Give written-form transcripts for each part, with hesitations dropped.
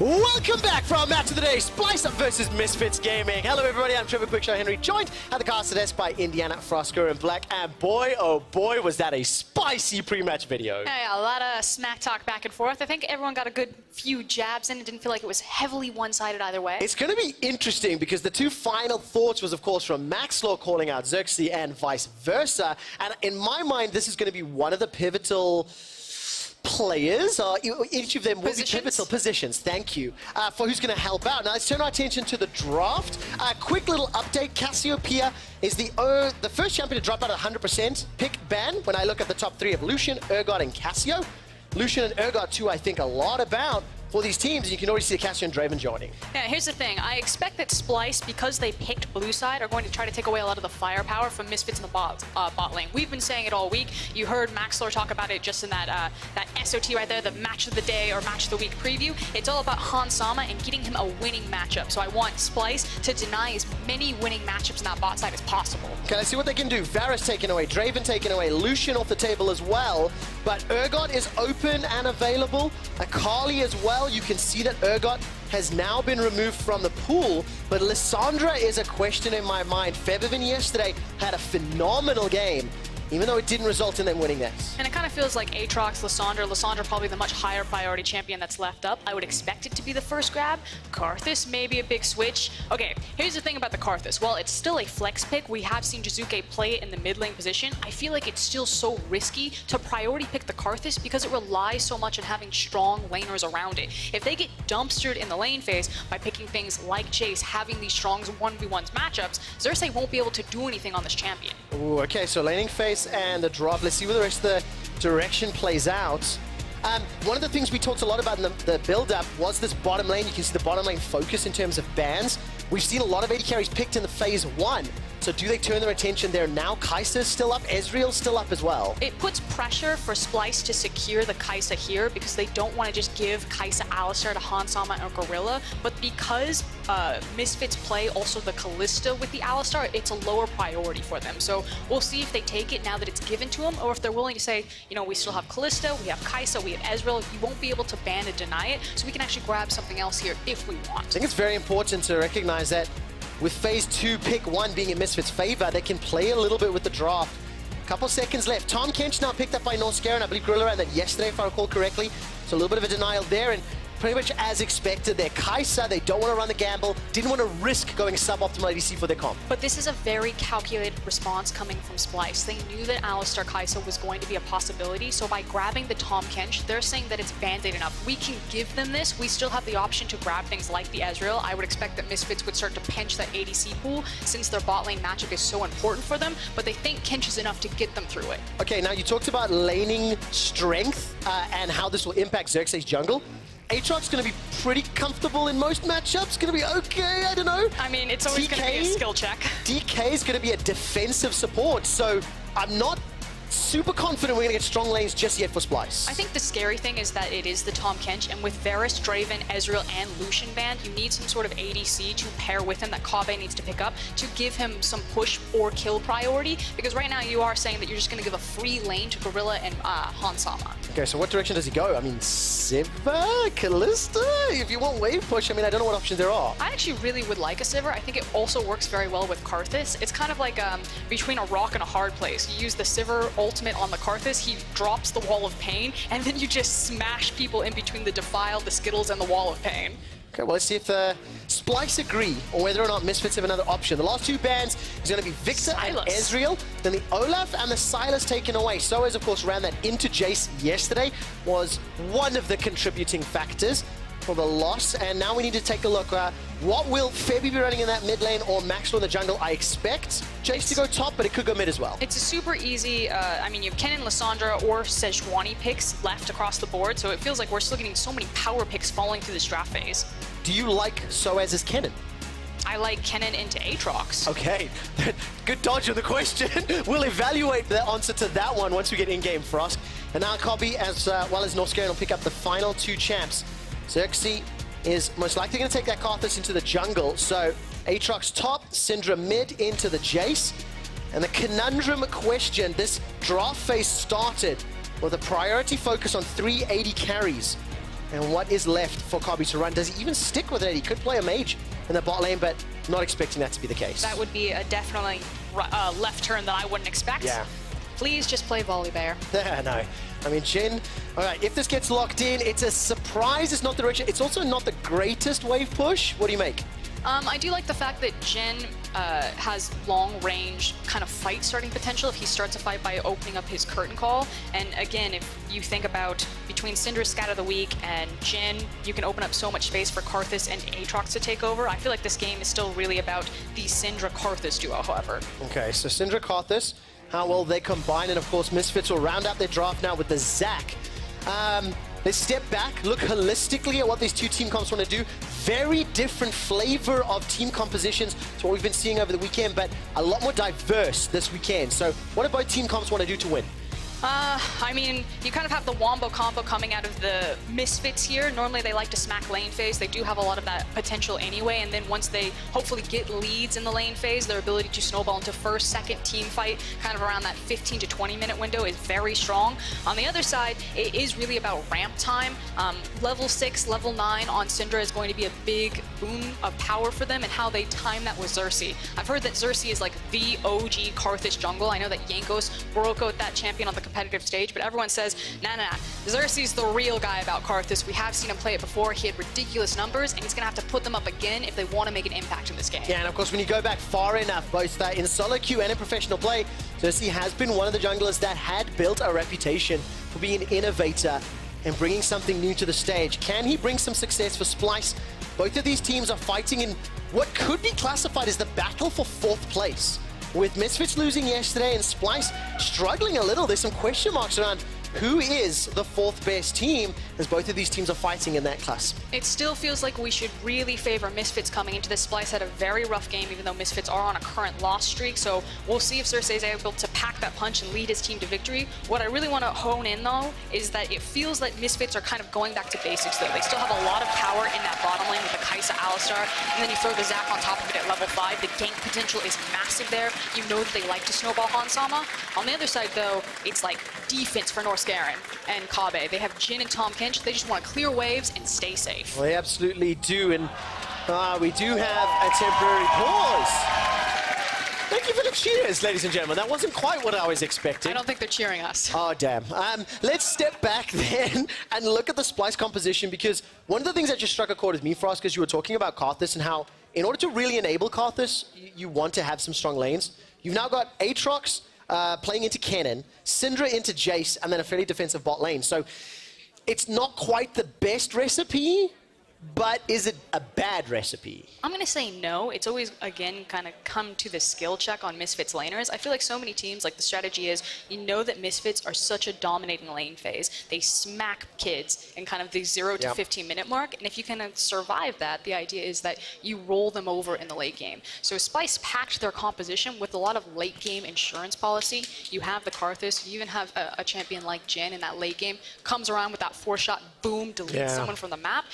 Welcome back for our match of the day, Splyce Up versus Misfits Gaming. Hello everybody, I'm Trevor Quickshow Henry, joined at the casted desk by Indiana, Frosco and Black. And boy, oh boy, was that a spicy pre-match video. Yeah, a lot of smack talk back and forth. I think everyone got a good few jabs in. It didn't feel like it was heavily one-sided either way. It's going to be interesting because the two final thoughts was, of course, from MSF calling out Xerxes and vice versa. And in my mind, this is going to be one of the pivotal players, each of them will be pivotal positions, thank you, for who's going to help out. Now let's turn our attention to the draft. Quick little update, Cassiopeia is the first champion to drop out at 100% pick ban when I look at the top three of Lucian, Urgot and Cassio. Lucian and Urgot too, I think a lot about for these teams, and you can already see the Cassio and Draven joining. Yeah, here's the thing. I expect that Splyce, because they picked blue side, are going to try to take away a lot of the firepower from Misfits in the bot lane. We've been saying it all week. You heard Maxlor talk about it just in that SOT right there, the match of the day or match of the week preview. It's all about Hans Sama and getting him a winning matchup. So I want Splyce to deny as many winning matchups in that bot side as possible. Okay, let's see what they can do. Varus taken away, Draven taken away, Lucian off the table as well. But Urgot is open and available. Akali as well. You can see that Urgot has now been removed from the pool, but Lissandra is a question in my mind. Febiven yesterday had a phenomenal game, even though it didn't result in them winning this. And it kind of feels like Aatrox, Lissandra probably the much higher priority champion that's left up. I would expect it to be the first grab. Karthus may be a big switch. Okay, here's the thing about the Karthus. While it's still a flex pick, we have seen Jizuke play it in the mid lane position. I feel like it's still so risky to priority pick the Karthus because it relies so much on having strong laners around it. If they get dumpstered in the lane phase by picking things like Chase, having these strong 1v1s matchups, Xerxes won't be able to do anything on this champion. Ooh, okay, so laning phase and the drop. Let's see where the rest of the direction plays out. One of the things we talked a lot about in the build-up was this bottom lane. You can see the bottom lane focus in terms of bans. We've seen a lot of AD carries picked in the phase 1. So do they turn their attention there now? Kai'Sa's still up, Ezreal's still up as well. It puts pressure for Splyce to secure the Kai'Sa here because they don't want to just give Kai'Sa Alistar to Hans Sama or Gorilla, but because Misfits play also the Kalista with the Alistar, it's a lower priority for them. So we'll see if they take it now that it's given to them, or if they're willing to say, you know, we still have Kalista, we have Kai'Sa, we have Ezreal, you won't be able to ban and deny it, so we can actually grab something else here if we want. I think it's very important to recognize that with phase 2, pick 1 being in Misfits' favor, they can play a little bit with the draft. Couple seconds left. Tahm Kench now picked up by Norscare, and I believe Gorilla ran that yesterday, if I recall correctly. So a little bit of a denial there, and pretty much as expected there. Kai'Sa, they don't want to run the gamble, didn't want to risk going suboptimal ADC for their comp. But this is a very calculated response coming from Splyce. They knew that Alistar Kai'Sa was going to be a possibility, so by grabbing the Tahm Kench, they're saying that it's band-aid enough. We can give them this. We still have the option to grab things like the Ezreal. I would expect that Misfits would start to pinch that ADC pool since their bot lane matchup is so important for them, but they think Kench is enough to get them through it. Okay, now you talked about laning strength and how this will impact Xerxes' jungle. Aatrox is going to be pretty comfortable in most matchups. Going to be okay, I don't know. I mean, it's always going to be a skill check. DK is going to be a defensive support, so I'm not super confident we're going to get strong lanes just yet for Splyce. I think the scary thing is that it is the Tahm Kench, and with Varus, Draven, Ezreal, and Lucian banned, you need some sort of ADC to pair with him that Kaveh needs to pick up to give him some push or kill priority, because right now you are saying that you're just going to give a free lane to Gorilla and Hans Sama. Okay, so what direction does he go? I mean, Sivir, Kalista? If you want wave push, I mean, I don't know what options there are. I actually really would like a Sivir. I think it also works very well with Karthus. It's kind of like between a rock and a hard place. You use the Sivir ultimate on the Karthus, he drops the Wall of Pain, and then you just smash people in between the Defile, the Skittles, and the Wall of Pain. Okay, well, let's see if Splyce agree, or whether or not Misfits have another option. The last two bans is going to be Victor and Ezreal, then the Olaf and the Sylas taken away. Soaz, of course, ran that into Jace yesterday, was one of the contributing factors for the loss, and now we need to take a look. What will Febby be running in that mid lane, or Maxwell in the jungle? I expect Jace to go top, but it could go mid as well. It's a super easy, I mean, you have Kennen, Lissandra, or Sejuani picks left across the board, so it feels like we're still getting so many power picks falling through this draft phase. Do you like Soaz's Kennen? I like Kennen into Aatrox. Okay, good dodge of the question. We'll evaluate the answer to that one once we get in-game Frost. And now Kobe, as well as Norscare, will pick up the final two champs. Xerxes is most likely going to take that Karthus into the jungle. So Aatrox top, Syndra mid into the Jace. And the conundrum question, this draft phase started with a priority focus on 3 AD carries. And what is left for Kobe to run? Does he even stick with it? He could play a mage in the bot lane, but not expecting that to be the case. That would be a definitely left turn that I wouldn't expect. Yeah. Please just play volley bear. No. I mean, Jin, all right, if this gets locked in, it's a surprise. It's not the direction. It's also not the greatest wave push. What do you make? I do like the fact that Jin has long-range kind of fight starting potential if he starts a fight by opening up his curtain call. And again, if you think about between Syndra's Scat of the Week and Jin, you can open up so much space for Karthus and Aatrox to take over. I feel like this game is still really about the Syndra-Karthus duo, however. Okay, so Syndra Karthus, how well they combine, and of course Misfits will round out their draft now with the Zac. They step back, look holistically at what these two team comps want to do. Very different flavor of team compositions to what we've been seeing over the weekend, but a lot more diverse this weekend. So what do both team comps want to do to win? I mean, you kind of have the wombo combo coming out of the Misfits here. Normally they like to smack lane phase. They do have a lot of that potential anyway, and then once they hopefully get leads in the lane phase, their ability to snowball into first, second team fight, kind of around that 15 to 20 minute window is very strong. On the other side, it is really about ramp time. Level 6, level 9 on Syndra is going to be a big boon of power for them, and how they time that with Xerxes. I've heard that Xerxes is like the OG Karthus jungle. I know that Jankos broke out that champion on the competitive stage, but everyone says, nah, Xerxes is the real guy about Karthus. We have seen him play it before. He had ridiculous numbers, and he's going to have to put them up again if they want to make an impact in this game. Yeah, and of course, when you go back far enough, both in solo queue and in professional play, Xerxes has been one of the junglers that had built a reputation for being an innovator and bringing something new to the stage. Can he bring some success for Splyce? Both of these teams are fighting in what could be classified as the battle for 4th place. With Misfits losing yesterday and Splyce struggling a little, there's some question marks around who is the 4th best team, as both of these teams are fighting in that class. It still feels like we should really favor Misfits coming into this. Splyce had a very rough game, even though Misfits are on a current loss streak, so we'll see if Xerxes is able to pack that punch and lead his team to victory. What I really want to hone in, though, is that it feels like Misfits are kind of going back to basics, though. They still have a lot of power in that bottom lane with the Kai'Sa Alistar, and then you throw the Zac on top of it at level 5. The gank potential is massive there. You know that they like to snowball Hansama. On the other side, though, it's like defense for North Garen and Kabe. They have Jin and Tahm Kench. They just want to clear waves and stay safe. Well, they absolutely do, and we do have a temporary pause. Thank you for the cheers, ladies and gentlemen. That wasn't quite what I was expecting. I don't think they're cheering us. Oh, damn. Let's step back then and look at the Splyce composition, because one of the things that just struck a chord with me, Frost, because you were talking about Karthus and how in order to really enable Karthus, you want to have some strong lanes. You've now got Aatrox playing into Kennen, Syndra into Jace, and then a fairly defensive bot lane. So it's not quite the best recipe, but is it a bad recipe? I'm going to say no. It's always, again, kind of come to the skill check on Misfits laners. I feel like so many teams, like the strategy is, you know that Misfits are such a dominating lane phase. They smack kids in kind of the 0 to 15 minute mark, and if you can survive that, the idea is that you roll them over in the late game. So Splyce packed their composition with a lot of late game insurance policy. You have the Karthus, you even have a champion like Jin in that late game, comes around with that 4-shot boom, deletes someone from the map.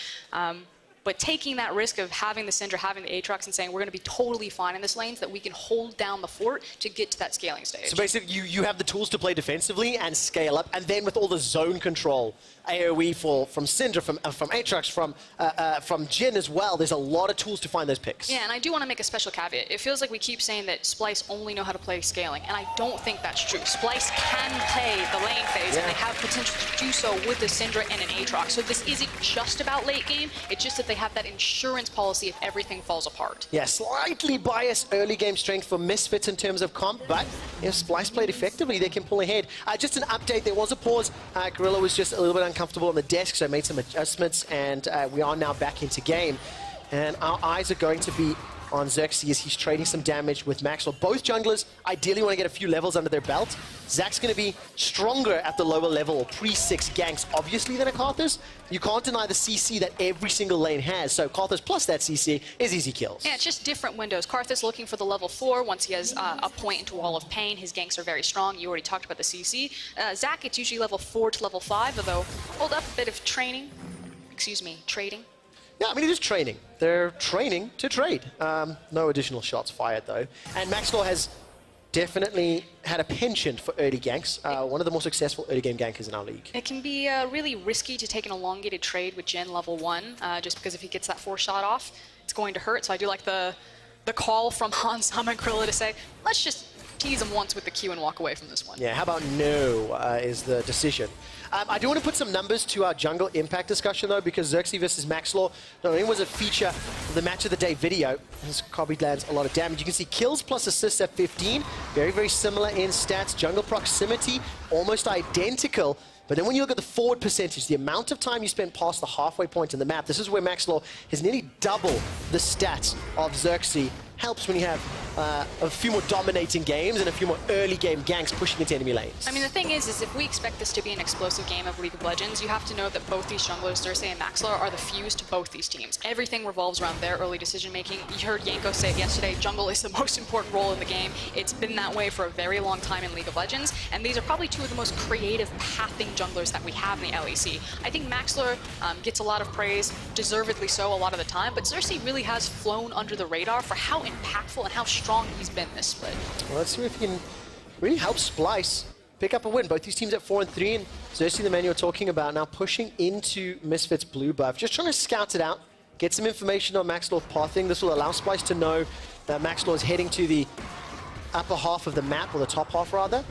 But taking that risk of having the Syndra, having the Aatrox, and saying we're going to be totally fine in this lane so that we can hold down the fort to get to that scaling stage. So basically, you have the tools to play defensively and scale up, and then with all the zone control, AoE from Syndra, from Aatrox, from Jin as well, there's a lot of tools to find those picks. Yeah, and I do want to make a special caveat. It feels like we keep saying that Splyce only know how to play scaling, and I don't think that's true. Splyce can play the lane phase, and they have potential to do so with the Syndra and an Aatrox. So this isn't just about late game, it's just that they have that insurance policy if everything falls apart. Yeah, slightly biased early game strength for Misfits in terms of comp, but if Splyce played effectively, they can pull ahead. Just an update, there was a pause. Gorilla was just a little bit uncomfortable on the desk, so made some adjustments, and we are now back into game. And our eyes are going to be on Xerxes as he's trading some damage with Maxwell. Both junglers ideally want to get a few levels under their belt. Zac's going to be stronger at the lower level, or pre-6 ganks, obviously, than a Karthus. You can't deny the CC that every single lane has, so Karthus plus that CC is easy kills. Yeah, it's just different windows. Karthus looking for the level 4 once he has a point into Wall of Pain. His ganks are very strong. You already talked about the CC. Zac, it's usually level 4 to level 5, although hold up, a bit of training. Excuse me, trading. Yeah, I mean, it is training. They're training to trade. No additional shots fired, though. And Maxwell has definitely had a penchant for early ganks. One of the more successful early game gankers in our league. It can be really risky to take an elongated trade with Jhin level 1, just because if he gets that 4-shot off, it's going to hurt. So I do like the call from Hans and Gorilla to say, let's just tease him once with the Q and walk away from this one. Yeah, how about no is the decision. I do want to put some numbers to our jungle impact discussion, though, because Xerxes versus Maxlaw not only was a feature of the Match of the Day video, as Kobe lands a lot of damage. You can see kills plus assists at 15, very, very similar in stats. Jungle proximity, almost identical. But then when you look at the forward percentage, the amount of time you spend past the halfway point in the map, this is where Maxlaw has nearly double the stats of Xerxes. Helps when you have a few more dominating games and a few more early game ganks pushing into enemy lanes. I mean, the thing is if we expect this to be an explosive game of League of Legends, you have to know that both these junglers, Xerxes and Maxlaw, are the fuse to both these teams. Everything revolves around their early decision making. You heard Yanko say it yesterday, jungle is the most important role in the game. It's been that way for a very long time in League of Legends, and these are probably two of the most creative pathing junglers that we have in the LEC. I think Maxlaw gets a lot of praise, deservedly so a lot of the time, but Xerxes really has flown under the radar for how impactful and how strong he's been this split. Well, let's see if he can really help Splyce pick up a win. Both these teams at 4 and 3, and Xerxes, the man you're talking about, now pushing into Misfits blue buff. Just trying to scout it out, get some information on Maxlaw's pathing. This will allow Splyce to know that Maxlaw is heading to the upper half of the map, or the top half rather.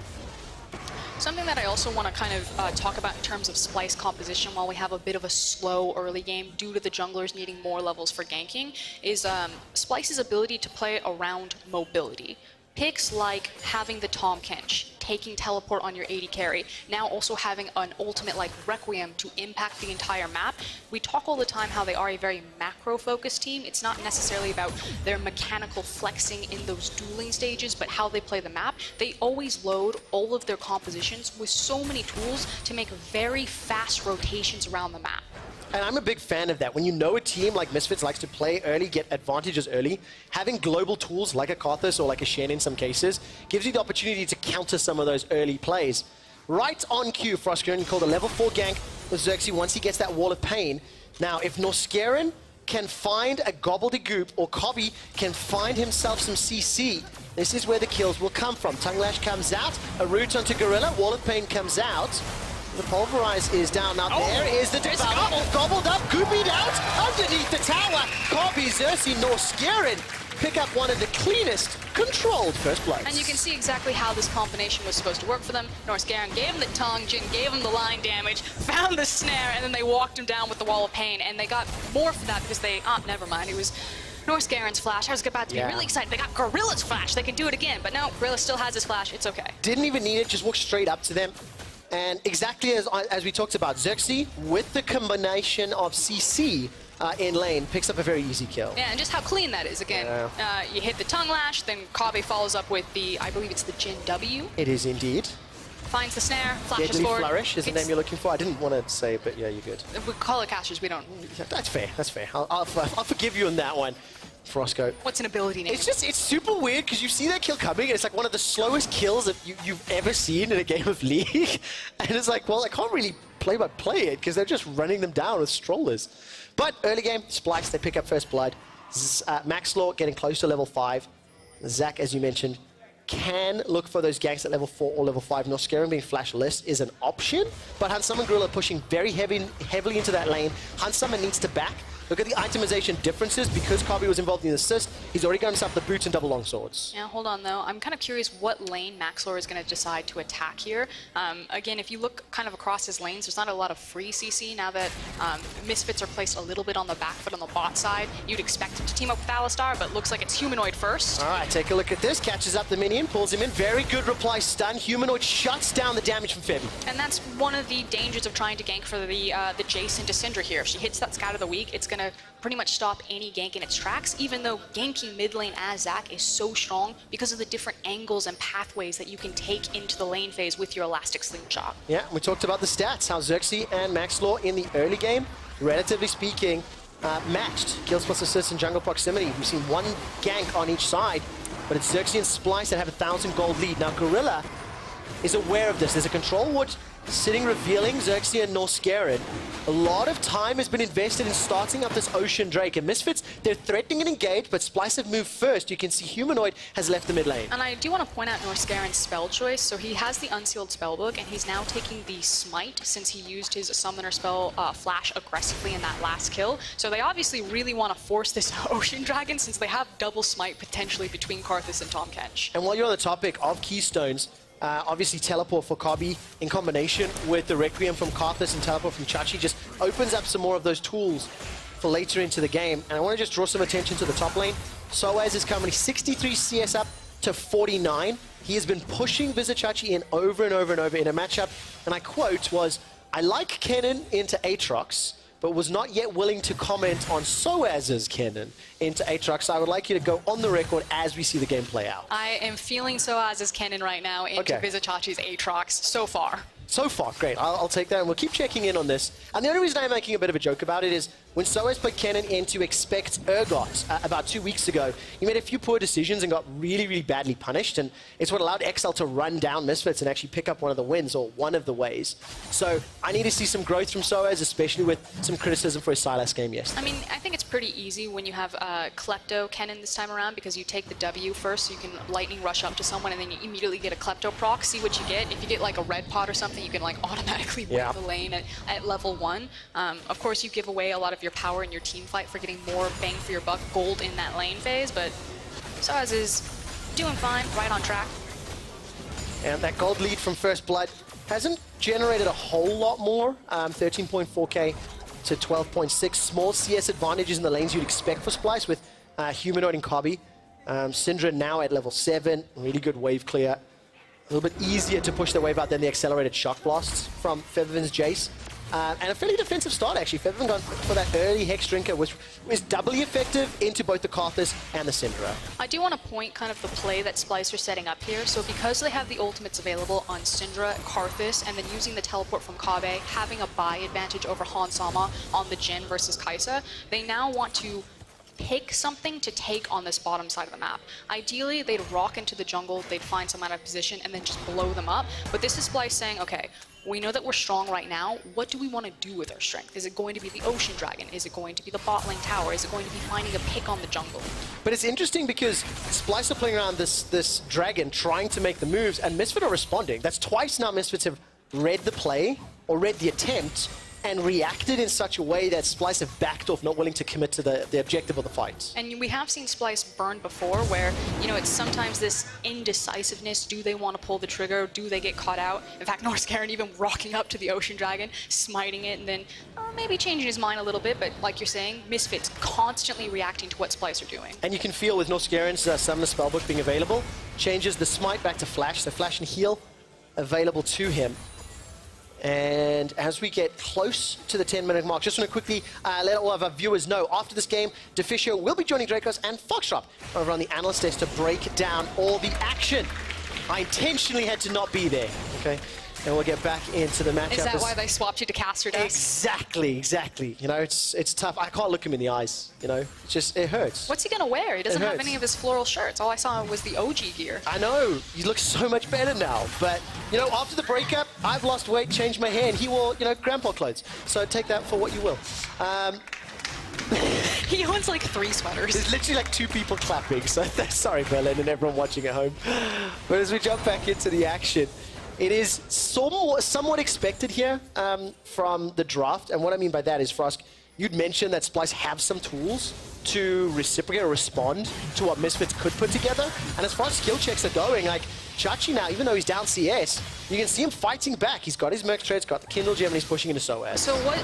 Something that I also want to kind of talk about in terms of Splyce composition while we have a bit of a slow early game due to the junglers needing more levels for ganking is Splyce's ability to play around mobility. Picks like having the Tahm Kench, taking teleport on your AD carry, now also having an ultimate like Requiem to impact the entire map. We talk all the time how they are a very macro-focused team. It's not necessarily about their mechanical flexing in those dueling stages, but how they play the map. They always load all of their compositions with so many tools to make very fast rotations around the map. And I'm a big fan of that. When you know a team like Misfits likes to play early, get advantages early, having global tools like a Karthus or like a Shen in some cases gives you the opportunity to counter some of those early plays. Right on cue, Frostgren called a level 4 gank with Xerxes once he gets that Wall of Pain. Now, if Norscarin can find a Gobbledygook or Kobe can find himself some CC, this is where the kills will come from. Tongue Lash comes out, a root onto Gorilla, Wall of Pain comes out. The Pulverize is down. Now there is the Devour. Gobbled up, goopied out, underneath the tower. Kobe, Xerxes, Norscarin pick up one of the cleanest controlled first blows. And you can see exactly how this combination was supposed to work for them. Norscarin gave him the tongue, Jhin gave him the line damage, found the snare, and then they walked him down with the Wall of Pain. And they got more for that because they, never mind, it was Norscarin's flash. I was about to be really excited. They got Gorilla's flash. They can do it again. But no, Gorilla still has his flash. It's okay. Didn't even need it, just walked straight up to them. And exactly as we talked about, Xerxes, with the combination of CC in lane, picks up a very easy kill. Yeah, and just how clean that is. Again, you hit the Tongue Lash, then Kobe follows up with the, I believe it's the Jhin W. It is indeed. Finds the snare, flashes Deadly forward. Flourish is the name you're looking for. I didn't want to say, but yeah, you're good. We call it casters, we don't. That's fair, that's fair. I'll forgive you on that one, Frosco. What's an ability name? It's super weird because you see that kill coming and it's like one of the slowest kills that you've ever seen in a game of League. And it's like, well, I can't really play by play it because they're just running them down with strollers. But early game, Splyce, they pick up first blood. Maxlaw getting close to level 5. Zach, as you mentioned, can look for those ganks at level 4 or level 5. Norscarin being flashless is an option, but Hansam and Gorilla pushing very heavily into that lane. Hansam needs to back. Look at the itemization differences. Because Kobe was involved in the assist, he's already got himself the boots and double longswords. Yeah, hold on though. I'm kind of curious what lane Maxlaw is going to decide to attack here. Again, if you look kind of across his lanes, there's not a lot of free CC now that Misfits are placed a little bit on the back foot on the bot side. You'd expect him to team up with Alistar, but looks like it's Humanoid first. All right, take a look at this. Catches up the minion, pulls him in. Very good reply stun. Humanoid shuts down the damage from Febby. And that's one of the dangers of trying to gank for the Jace into Syndra here. If she hits that Scout of the Week, it's going to pretty much stop any gank in its tracks, even though ganking mid lane as Zac is so strong because of the different angles and pathways that you can take into the lane phase with your Elastic Slingshot. Yeah, we talked about the stats, how Xerxes and Maxlaw in the early game, relatively speaking, matched. Kills plus assists and jungle proximity. We've seen one gank on each side, but it's Xerxes and Splyce that have 1,000 gold lead. Now Gorilla is aware of this. There's a control ward sitting revealing Xerxes and Norskeren. A lot of time has been invested in starting up this Ocean Drake. And Misfits, they're threatening and engaged, but Splyce have moved first. You can see Humanoid has left the mid lane. And I do want to point out Norskeren's spell choice. So he has the Unsealed Spellbook, and he's now taking the Smite since he used his Summoner spell Flash aggressively in that last kill. So they obviously really want to force this Ocean Dragon since they have double Smite potentially between Karthus and Tahm Kench. And while you're on the topic of Keystones, obviously Teleport for Kabi in combination with the Requiem from Karthus and Teleport from Chachi just opens up some more of those tools for later into the game. And I want to just draw some attention to the top lane. Soaz is currently 63 CS up to 49. He has been pushing Vizichachi in over and over and over in a matchup, and I quote was, "I like Kennen into Aatrox, but was not yet willing to comment on Soaz's Kennen into Aatrox." So I would like you to go on the record as we see the game play out. I am feeling Soaz's Kennen right now into Vizichachi's Aatrox so far. So far, great. I'll take that, and we'll keep checking in on this. And the only reason I'm making a bit of a joke about it is when Soaz put Kennen into Expect Urgot about 2 weeks ago, he made a few poor decisions and got really, really badly punished, and it's what allowed XL to run down Misfits and actually pick up one of the wins, or one of the ways. So I need to see some growth from Soaz, especially with some criticism for his Sylas game yesterday. I mean, I think it's pretty easy when you have Klepto Kennen this time around because you take the W first, so you can lightning rush up to someone and then you immediately get a Klepto proc, see what you get. If you get like a red pot or something, you can like automatically win the lane at level 1. Of course, you give away a lot of your power in your team fight for getting more bang for your buck gold in that lane phase, but Soaz is doing fine, right on track. And that gold lead from First Blood hasn't generated a whole lot more. 13.4k to 12.6. Small CS advantages in the lanes you'd expect for Splyce with Humanoid and Kabi. Syndra now at level 7, really good wave clear. A little bit easier to push the wave out than the accelerated shock blasts from Feathervin's Jace. And a fairly defensive start, actually. Feathervin gone for that early Hex Drinker, which is doubly effective into both the Karthus and the Syndra. I do want to point kind of the play that Splyce are setting up here. So because they have the ultimates available on Syndra, Karthus, and then using the teleport from Kabe, having a buy advantage over Han Sama on the Jhin versus Kai'Sa, they now want to pick something to take on this bottom side of the map. Ideally, they'd rock into the jungle, they'd find some out of position, and then just blow them up. But this is Splyce saying, okay, we know that we're strong right now. What do we want to do with our strength? Is it going to be the Ocean Dragon? Is it going to be the bot lane tower? Is it going to be finding a pick on the jungle? But it's interesting because Splyce are playing around this dragon, trying to make the moves, and Misfits are responding. That's twice now Misfits have read the play, or read the attempt, and reacted in such a way that Splyce have backed off, not willing to commit to the objective of the fight. And we have seen Splyce burn before where, you know, it's sometimes this indecisiveness. Do they want to pull the trigger? Do they get caught out? In fact, Norskeron even rocking up to the Ocean Dragon, smiting it, and then maybe changing his mind a little bit, but like you're saying, Misfits constantly reacting to what Splyce are doing. And you can feel with Norskeron's Summoner Spellbook being available, changes the Smite back to Flash, so Flash and Heal available to him. And as we get close to the 10-minute mark, just want to quickly let all of our viewers know, after this game, Deficio will be joining Dracos and Foxtrot over on the analyst desk to break down all the action. I intentionally had to not be there, okay? And we'll get back into the matchup. Is that why they swapped you to caster desk? Exactly. You know, it's tough. I can't look him in the eyes, you know? It's just, it hurts. What's he gonna wear? He doesn't have any of his floral shirts. All I saw was the OG gear. I know. He looks so much better now. But, you know, after the breakup, I've lost weight, changed my hair, and he wore, you know, grandpa clothes. So take that for what you will. He owns like 3 sweaters. There's literally like 2 people clapping. So sorry, Berlin, and everyone watching at home. But as we jump back into the action, it is somewhat expected here from the draft. And what I mean by that is, Frosk, you'd mentioned that Splyce have some tools to reciprocate or respond to what Misfits could put together. And as far as skill checks are going, like Chachi now, even though he's down CS, you can see him fighting back. He's got his Merc Trades, got the Kindle Gem, and he's pushing into Soaz. So what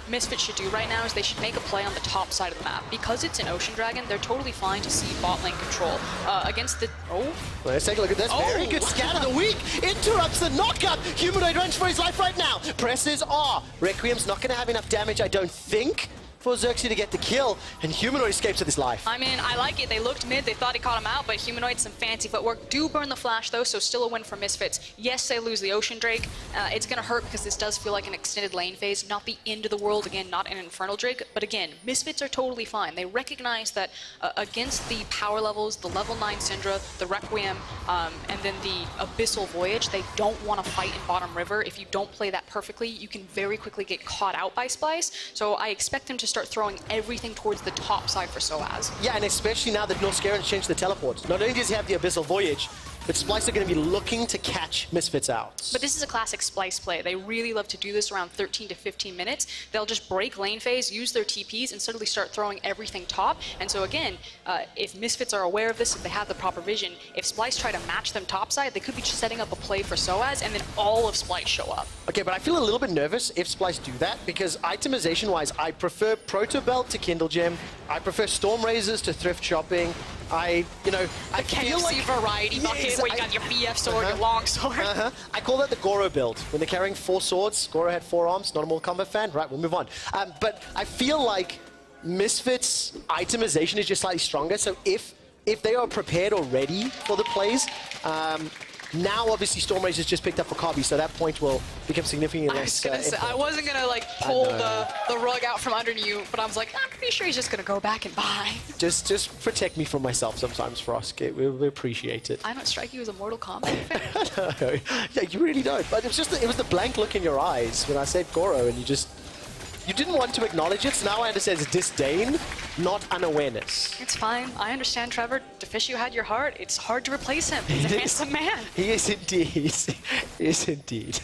Misfits should do right now is they should make a play on the top side of the map. Because it's an Ocean Dragon, they're totally fine to see bot lane control. Against the... Let's take a look at this. Very good scan of the week. Interrupts the knockup. Humanoid runs for his life right now. Presses R. Requiem's not going to have enough damage, I don't think. for Xerxes to get the kill, and Humanoid escapes with his life. I mean, I like it. They looked mid, they thought he caught him out, but Humanoid, some fancy footwork. Do burn the flash, though, so still a win for Misfits. Yes, they lose the Ocean Drake. It's going to hurt because this does feel like an extended lane phase, not the end of the world, again, not an Infernal Drake. But again, Misfits are totally fine. They recognize that against the power levels, the level 9 Syndra, the Requiem, and then the Abyssal Voyage, they don't want to fight in Bottom River. If you don't play that perfectly, you can very quickly get caught out by Splyce. So I expect them to start throwing everything towards the top side for Soaz. Yeah, and especially now that Norscaron's changed the teleport. Not only does he have the Abyssal Voyage, but Splyce are going to be looking to catch Misfits out. But this is a classic Splyce play. They really love to do this around 13 to 15 minutes. They'll just break lane phase, use their TPs, and suddenly start throwing everything top. And so again, if Misfits are aware of this, if they have the proper vision, if Splyce try to match them topside, they could be just setting up a play for Soaz, and then all of Splyce show up. Okay, but I feel a little bit nervous if Splyce do that, because itemization-wise, I prefer Proto Belt to Kindle Gem. I prefer Storm Razors to Thrift Shopping. I feel KFC like variety bucket where you got your BF sword, your long sword. I call that the Goro build. When they're carrying 4 swords, Goro had 4 arms, not a Mortal Kombat fan. Right, we'll move on. But I feel like Misfits' itemization is just slightly stronger, so if they are prepared or ready for the plays, now obviously Storm Razor's just picked up for Kabi, so that point will become significantly less. I wasn't gonna like pull the rug out from under you, but I was like, I'm pretty sure he's just gonna go back and buy. Just protect me from myself sometimes, Frosk. We appreciate it. I don't strike you as a Mortal Kombat fan. No. Yeah, you really don't. But it was the blank look in your eyes when I said Goro, and you didn't want to acknowledge it, so now I understand it's disdain, not unawareness. It's fine. I understand, Trevor. Deficio had your heart. It's hard to replace him. He's a handsome man. He is indeed. He is indeed.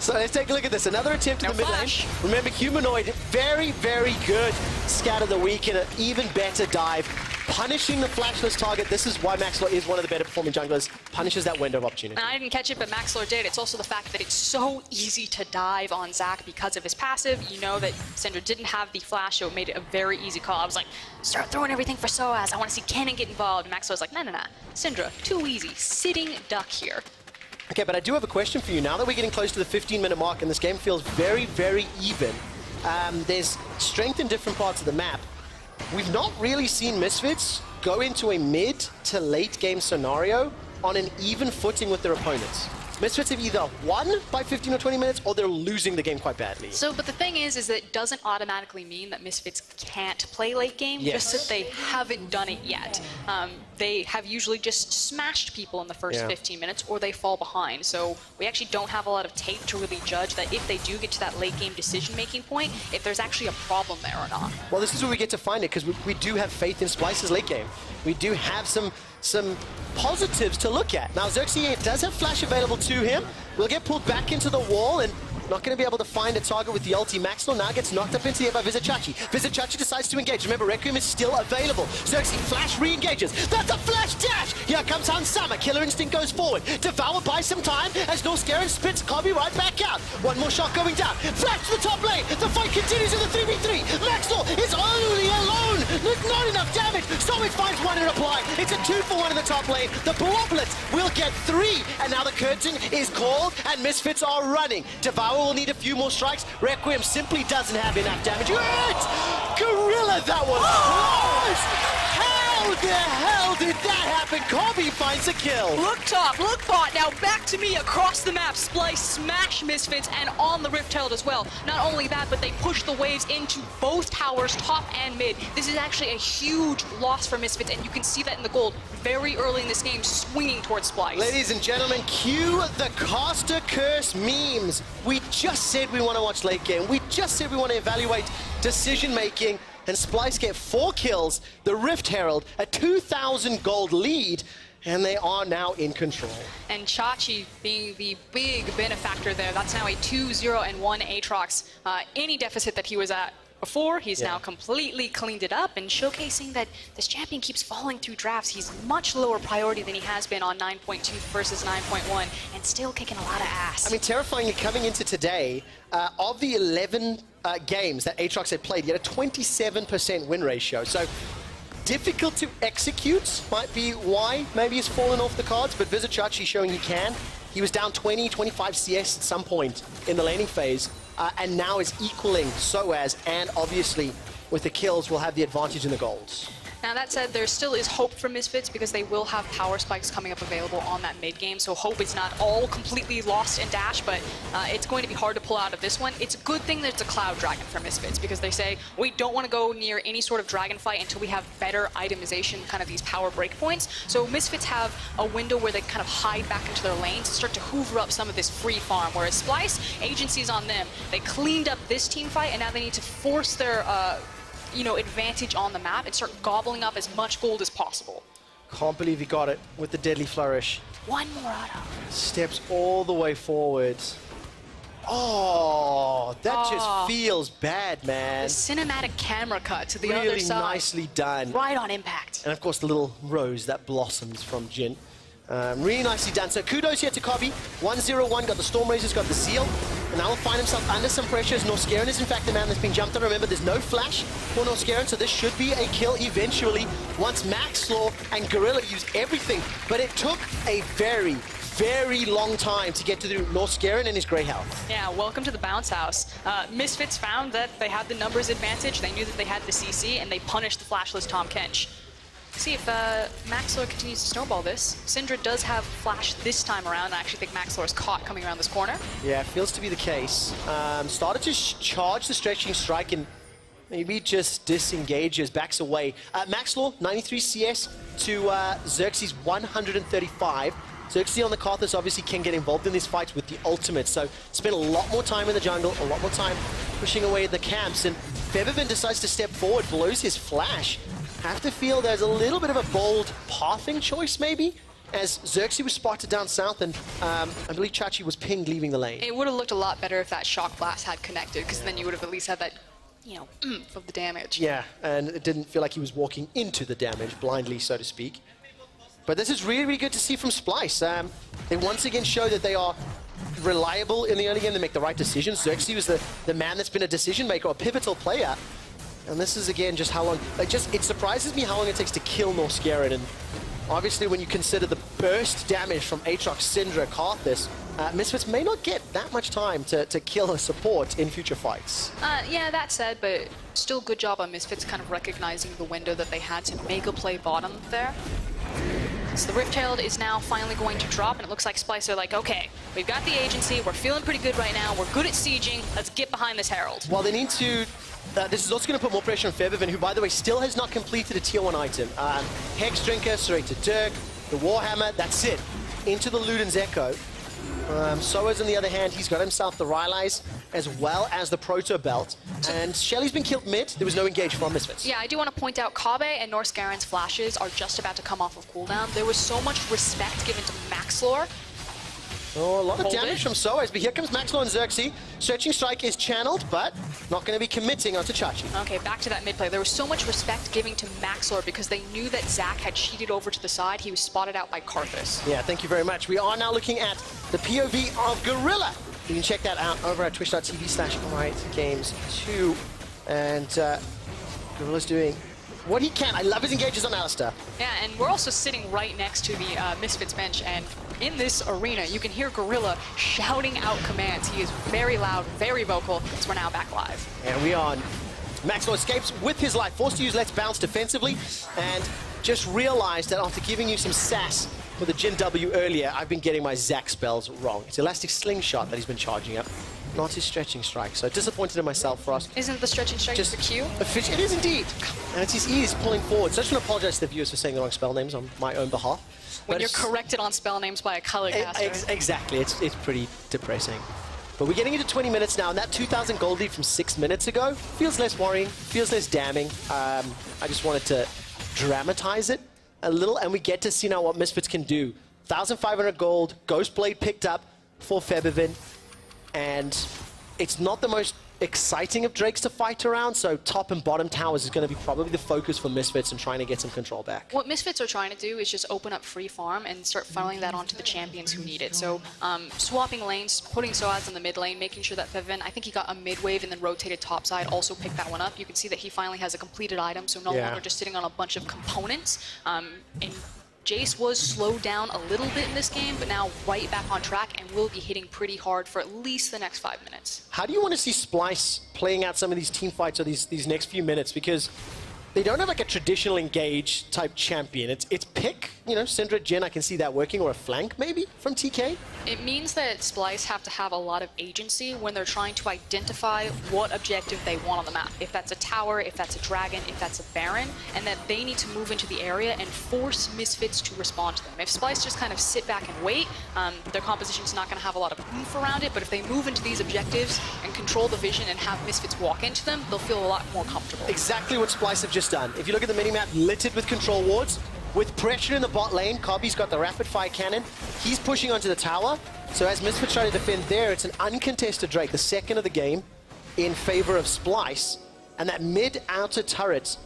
So let's take a look at this. Another attempt in the mid lane. Remember, Humanoid, very, very good scout of the week and an even better dive. Punishing the flashless target. This is why Maxlor is one of the better performing junglers. Punishes that window of opportunity. And I didn't catch it, but Maxlor did. It's also the fact that it's so easy to dive on Zac because of his passive. You know that Syndra didn't have the flash, so it made it a very easy call. I was like, start throwing everything for Soaz. I want to see Cannon get involved. And Maxlor's like, nah. Syndra, too easy. Sitting duck here. Okay, but I do have a question for you. Now that we're getting close to the 15-minute mark and this game feels very, very even, there's strength in different parts of the map. We've not really seen Misfits go into a mid to late game scenario on an even footing with their opponents. Misfits have either won by 15 or 20 minutes or they're losing the game quite badly. So, but the thing is that it doesn't automatically mean that Misfits can't play late game, just that they haven't done it yet. They have usually just smashed people in the first 15 minutes or they fall behind. So we actually don't have a lot of tape to really judge that if they do get to that late game decision-making point, if there's actually a problem there or not. Well, this is where we get to find it, because we do have faith in Splyce's late game. We do have some positives to look at. Now, Xerxes does have flash available to him. Will get pulled back into the wall and not going to be able to find a target with the ulti. Maxwell now gets knocked up into the air by Vizichachi. Vizichachi decides to engage. Remember, Requiem is still available. Xerxes flash re-engages. That's a flash dash! Here comes Hansama. Killer Instinct goes forward. Devour buys some time as Norscaron spits Kabi right back out. One more shot going down. Flash to the top lane. The fight continues in the 3v3. Maxwell is only alone. There's not enough damage. So it finds one in reply. It's a 2-for-1 in the top lane. The Bloblets will get 3. And now the curtain is called and Misfits are running. Devour will need a few more strikes. Requiem simply doesn't have enough damage. Gorilla, that was close! How the hell did that happen? Kabi finds a kill. Look top, look bot. Now back to me across the map. Splyce smash Misfits and on the Rift Herald as well. Not only that, but they push the waves into both towers, top and mid. This is actually a huge loss for Misfits, and you can see that in the gold very early in this game, swinging towards Splyce. Ladies and gentlemen, cue the caster curse memes. We just said we want to watch late game. We just said we want to evaluate decision making. And Splyce get 4 kills, the Rift Herald, a 2,000 gold lead, and they are now in control. And Chachi being the big benefactor there. That's now a 2-0-1 Aatrox. Any deficit that he was at before, he's now completely cleaned it up and showcasing that this champion keeps falling through drafts. He's much lower priority than he has been on 9.2 versus 9.1 and still kicking a lot of ass. I mean, terrifyingly, coming into today, of the 11 games that Aatrox had played, he had a 27% win ratio. So difficult to execute might be why maybe he's fallen off the cards, but Vizichachi showing he can. He was down 20, 25 CS at some point in the laning phase, and now is equaling Soaz and obviously with the kills will have the advantage in the golds. Now that said, there still is hope for Misfits because they will have power spikes coming up available on that mid game, so hope is not all completely lost in Dash, but it's going to be hard to pull out of this one. It's a good thing that it's a Cloud Dragon for Misfits because they say, we don't want to go near any sort of dragon fight until we have better itemization, kind of these power breakpoints. So Misfits have a window where they kind of hide back into their lanes and start to hoover up some of this free farm, whereas Splyce, agency's on them. They cleaned up this team fight, and now they need to force their advantage on the map and start gobbling up as much gold as possible. Can't believe he got it with the deadly flourish. One more auto. Steps all the way forward. Oh, that just feels bad, man. The cinematic camera cut to the really other side. Nicely done. Right on impact. And of course, the little rose that blossoms from Jin. Really nicely done. So kudos here to Kobe. 1-0-1, got the Storm Razors, got the Zeal. And now he'll find himself under some pressure as Norskeren is in fact the man that's being jumped on. Remember, there's no flash for Norskeren, so this should be a kill eventually once Maxlaw and Gorilla use everything. But it took a very, very long time to get to Norskeren and his Grey Health. Yeah, welcome to the bounce house. Misfits found that they had the numbers advantage, they knew that they had the CC, and they punished the flashless Tom Kench. See if Maxlor continues to snowball this. Syndra does have flash this time around. I actually think Maxlor is caught coming around this corner. Yeah, it feels to be the case. Started to charge the stretching strike and maybe just disengages, backs away. Maxlor, 93 CS to Xerxes, 135. Xerxes on the Karthus obviously can get involved in these fights with the ultimate, so spend a lot more time in the jungle, a lot more time pushing away the camps, and Febiven decides to step forward, blows his flash. Have to feel there's a little bit of a bold pathing choice, maybe, as Xerxes was spotted down south, and I believe Chachi was pinged leaving the lane. It would have looked a lot better if that shock blast had connected, because then you would have at least had that, of the damage. Yeah, and it didn't feel like he was walking into the damage, blindly, so to speak. But this is really, really good to see from Splyce. They once again show that they are reliable in the early game. They make the right decisions. Xerxes was the man that's been a decision maker, a pivotal player. And this is, again, just how long... it surprises me how long it takes to kill Norskeren. And obviously, when you consider the burst damage from Aatrox, Syndra, Karthus, Misfits may not get that much time to kill a support in future fights. Yeah, that said, but still good job on Misfits kind of recognizing the window that they had to make a play bottom there. So the Rift-Tailed is now finally going to drop, and it looks like Splyce are like, okay, we've got the agency, we're feeling pretty good right now, we're good at sieging, let's get behind this Herald. Well, they need to... this is also going to put more pressure on Febiven, who, by the way, still has not completed a tier 1 item. Hex Drinker, straight to Dirk, the Warhammer, that's it. Into the Luden's Echo. Soaz, on the other hand, he's got himself the Rylai's as well as the Proto Belt. And Shelly's been killed mid. There was no engage from Misfits. Yeah, I do want to point out Kabe and Norskaren's flashes are just about to come off of cooldown. There was so much respect given to Maxlor. Oh, a lot of damage from Soaz, but here comes Maxlor and Xerxes. Stretching Strike is channeled, but not going to be committing onto Chachi. Okay, back to that mid play. There was so much respect giving to Maxlor because they knew that Zac had cheated over to the side. He was spotted out by Karthus. Yeah, thank you very much. We are now looking at the POV of Gorilla. You can check that out over at twitch.tv/RightGames2. And Gorilla's doing what he can. I love his engages on Alistar. Yeah, and we're also sitting right next to the Misfits bench, and in this arena, you can hear Gorilla shouting out commands. He is very loud, very vocal, so we're now back live. And we are on. Maxwell escapes with his life, forced to use Let's Bounce defensively, and just realized that after giving you some sass for the Jin W earlier, I've been getting my Zac spells wrong. It's Elastic Slingshot that he's been charging up, not his Stretching Strike. So disappointed in myself for us. Isn't the Stretching Strike just a Q? It is indeed. And it's his ears pulling forward. So I just want to apologize to the viewers for saying the wrong spell names on my own behalf. When you're corrected on spell names by a color caster. Exactly. It's pretty depressing. But we're getting into 20 minutes now, and that 2,000 gold lead from 6 minutes ago feels less worrying, feels less damning. I just wanted to dramatize it a little, and we get to see now what Misfits can do. 1,500 gold, Ghostblade picked up for Febiven, and it's not the most exciting of Drakes to fight around, so top and bottom towers is going to be probably the focus for Misfits and trying to get some control back. What Misfits are trying to do is just open up free farm and start funneling that onto the champions who need it. So swapping lanes, putting Soaz in the mid lane, making sure that Febiven, I think he got a mid wave and then rotated topside, also picked that one up. You can see that he finally has a completed item, so no longer just sitting on a bunch of components. And Jace was slowed down a little bit in this game, but now right back on track and will be hitting pretty hard for at least the next 5 minutes. How do you want to see Splyce playing out some of these team fights or these next few minutes? Because they don't have like a traditional engage type champion. It's pick, Syndra, Jhin, I can see that working, or a flank maybe from TK. It means that Splyce have to have a lot of agency when they're trying to identify what objective they want on the map. If that's a tower, if that's a dragon, if that's a baron, and that they need to move into the area and force Misfits to respond to them. If Splyce just kind of sit back and wait, their composition's not going to have a lot of oomph around it, but if they move into these objectives and control the vision and have Misfits walk into them, they'll feel a lot more comfortable. Exactly what Splyce have just done. If you look at the minimap, littered with control wards, with pressure in the bot lane, Kobe's got the rapid fire cannon. He's pushing onto the tower. So as Misfits try to defend there, it's an uncontested Drake, the second of the game, in favor of Splyce. And that mid-outer turret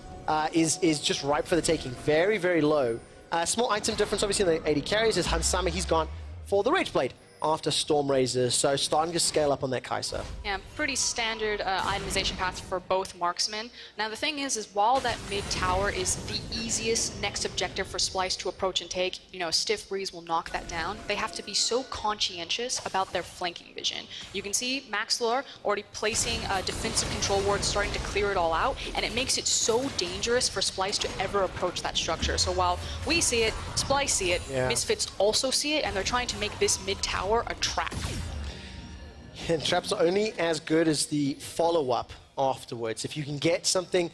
is just ripe for the taking. Very, very low. Small item difference, obviously, in the AD carries is Hansama. He's gone for the Rage Blade after Stormrazor, so starting to scale up on that Kai'Sa. Yeah, pretty standard itemization path for both marksmen. Now the thing is while that mid tower is the easiest next objective for Splyce to approach and take, Stiff Breeze will knock that down, they have to be so conscientious about their flanking vision. You can see Maxlor already placing defensive control wards, starting to clear it all out, and it makes it so dangerous for Splyce to ever approach that structure. So while we see it, Splyce see it, Misfits also see it, and they're trying to make this mid tower a trap. And traps are only as good as the follow-up afterwards. If you can get something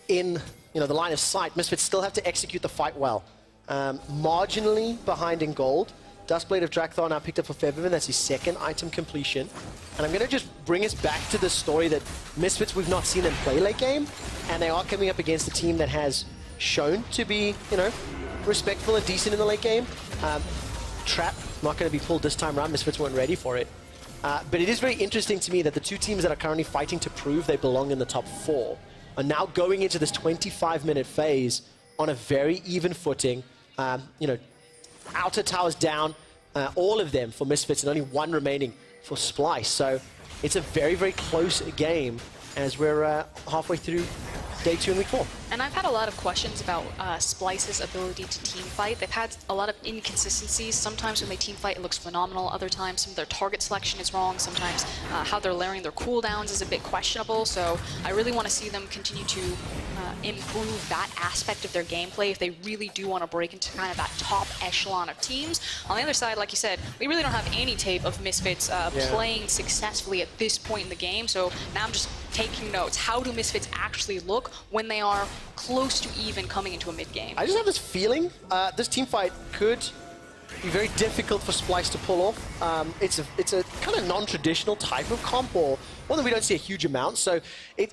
in the line of sight, Misfits still have to execute the fight well. Marginally behind in gold. Duskblade of Drakthar now picked up for Febiven. That's his second item completion. And I'm going to just bring us back to the story that Misfits, we've not seen them play late game. And they are coming up against a team that has shown to be, respectful and decent in the late game. Trap not going to be pulled this time around. Misfits weren't ready for it. But it is very interesting to me that the two teams that are currently fighting to prove they belong in the top 4 are now going into this 25-minute phase on a very even footing. Outer towers down, all of them for Misfits, and only one remaining for Splyce. So it's a very, very close game as we're halfway through day 2 in week 4. And I've had a lot of questions about Splyce's ability to team fight. They've had a lot of inconsistencies. Sometimes when they team fight, it looks phenomenal. Other times, some of their target selection is wrong. Sometimes how they're layering their cooldowns is a bit questionable. So I really want to see them continue to improve that aspect of their gameplay if they really do want to break into kind of that top echelon of teams. On the other side, like you said, we really don't have any tape of Misfits playing successfully at this point in the game. So now I'm just taking notes. How do Misfits actually look when they are close to even coming into a mid-game? I just have this feeling this team fight could be very difficult for Splyce to pull off. It's a kind of non-traditional type of comp, or one that we don't see a huge amount. So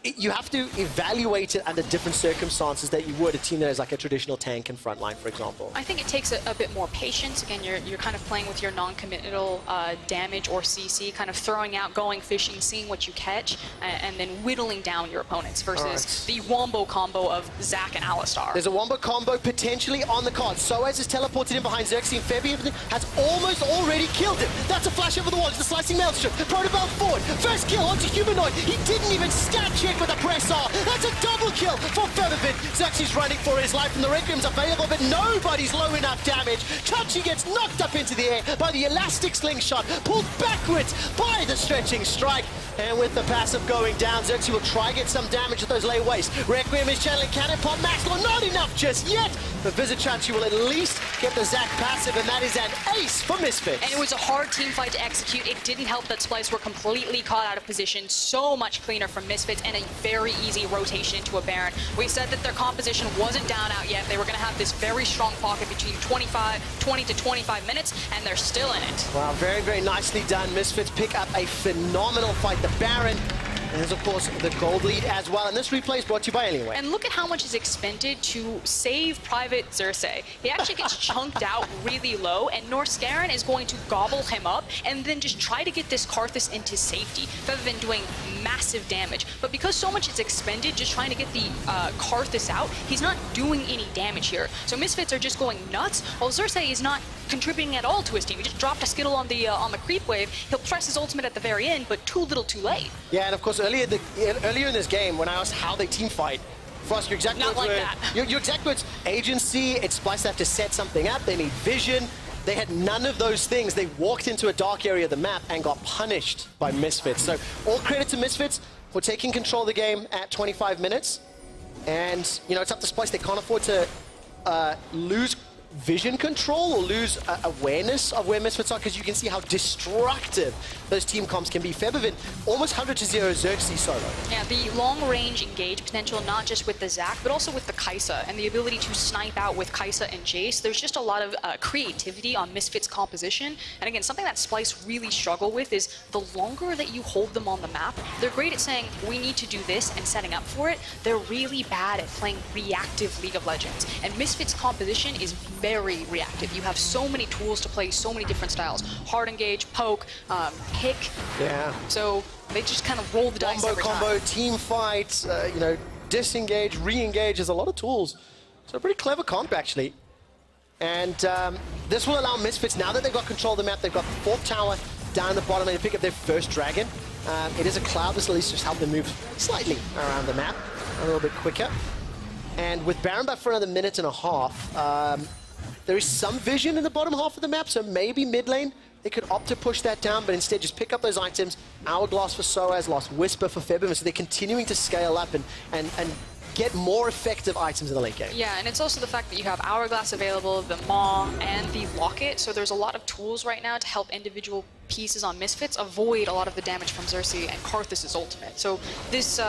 you have to evaluate it under different circumstances that you would a team that is like a traditional tank and frontline, for example. I think it takes a bit more patience. Again, you're kind of playing with your non-committal damage or CC, kind of throwing out, going fishing, seeing what you catch, and then whittling down your opponents versus the wombo combo of Zac and Alistar. There's a wombo combo potentially on the card. Soaz is teleported in behind Xerxes, and Febi has almost already killed him. That's a flash over the wall. It's the slicing maelstrom. Protobelt forward. First kill onto Humanoid. He didn't even scat check with a press R. That's a double kill for Febiven. Xerxes running for his life, and the Requiem's available, but nobody's low enough damage. Chachi gets knocked up into the air by the elastic slingshot, pulled backwards by the stretching strike. And with the passive going down, Xerxes will try get some damage with those layaways. Requiem is channeling cannon pop. Maxwell not enough just yet, but Chachi will at least get the Zac passive, and that is an ace for Misfits. And it was a hard team fight to execute. It didn't help that Splyce were completely caught out of position. So much cleaner from Misfits, and a very easy rotation into a Baron. We said that their composition wasn't down out yet. They were going to have this very strong pocket between 20 to 25 minutes, and they're still in it. Wow, very, very nicely done. Misfits pick up a phenomenal fight. The Baron, and there's, of course, the gold lead as well. And this replay is brought to you by Alienware. And look at how much is expended to save Private Xerxes. He actually gets chunked out really low, and Norscarin is going to gobble him up and then just try to get this Karthus into safety. Febiven doing massive damage. But because so much is expended just trying to get the Karthus out, he's not doing any damage here. So Misfits are just going nuts, while Xerxes is not contributing at all to his team. He just dropped a Skittle on the creep wave. He'll press his ultimate at the very end, but too little too late. Yeah, and of course, earlier in this game, when I asked how they team fight, Frost, your exact Not words like were, that. your exact words, agency, it's Splyce have to set something up, they need vision. They had none of those things. They walked into a dark area of the map and got punished by Misfits. So all credit to Misfits for taking control of the game at 25 minutes. And, you know, it's up to Splyce. They can't afford to lose vision control or lose awareness of where Misfits are, because you can see how destructive those team comps can be. Febiven, almost 100-0 Xerxes solo. Yeah, the long-range engage potential, not just with the Zac, but also with the Kai'Sa, and the ability to snipe out with Kai'Sa and Jace. There's just a lot of creativity on Misfits' composition. And again, something that Splyce really struggle with is the longer that you hold them on the map, they're great at saying, we need to do this and setting up for it. They're really bad at playing reactive League of Legends. And Misfits' composition is very reactive. You have so many tools to play so many different styles. Hard engage, poke, pick. Yeah. So they just kind of roll the dice every Combo, time. team fights, you know, disengage, re-engage. There's a lot of tools. So a pretty clever comp, actually. And this will allow Misfits, now that they've got control of the map, they've got the fourth tower down the bottom, and they pick up their first dragon. It is a cloud. This will at least just help them move slightly around the map, a little bit quicker. And with Baron buff for another minute and a half, there is some vision in the bottom half of the map, so maybe mid lane, they could opt to push that down, but instead just pick up those items. Hourglass for Soaz, Lost Whisper for Febiven, so they're continuing to scale up and get more effective items in the late game. Yeah, and it's also the fact that you have Hourglass available, the Maw, and the Locket, so there's a lot of tools right now to help individual pieces on Misfits avoid a lot of the damage from Xerxes and Karthus' ultimate. So this,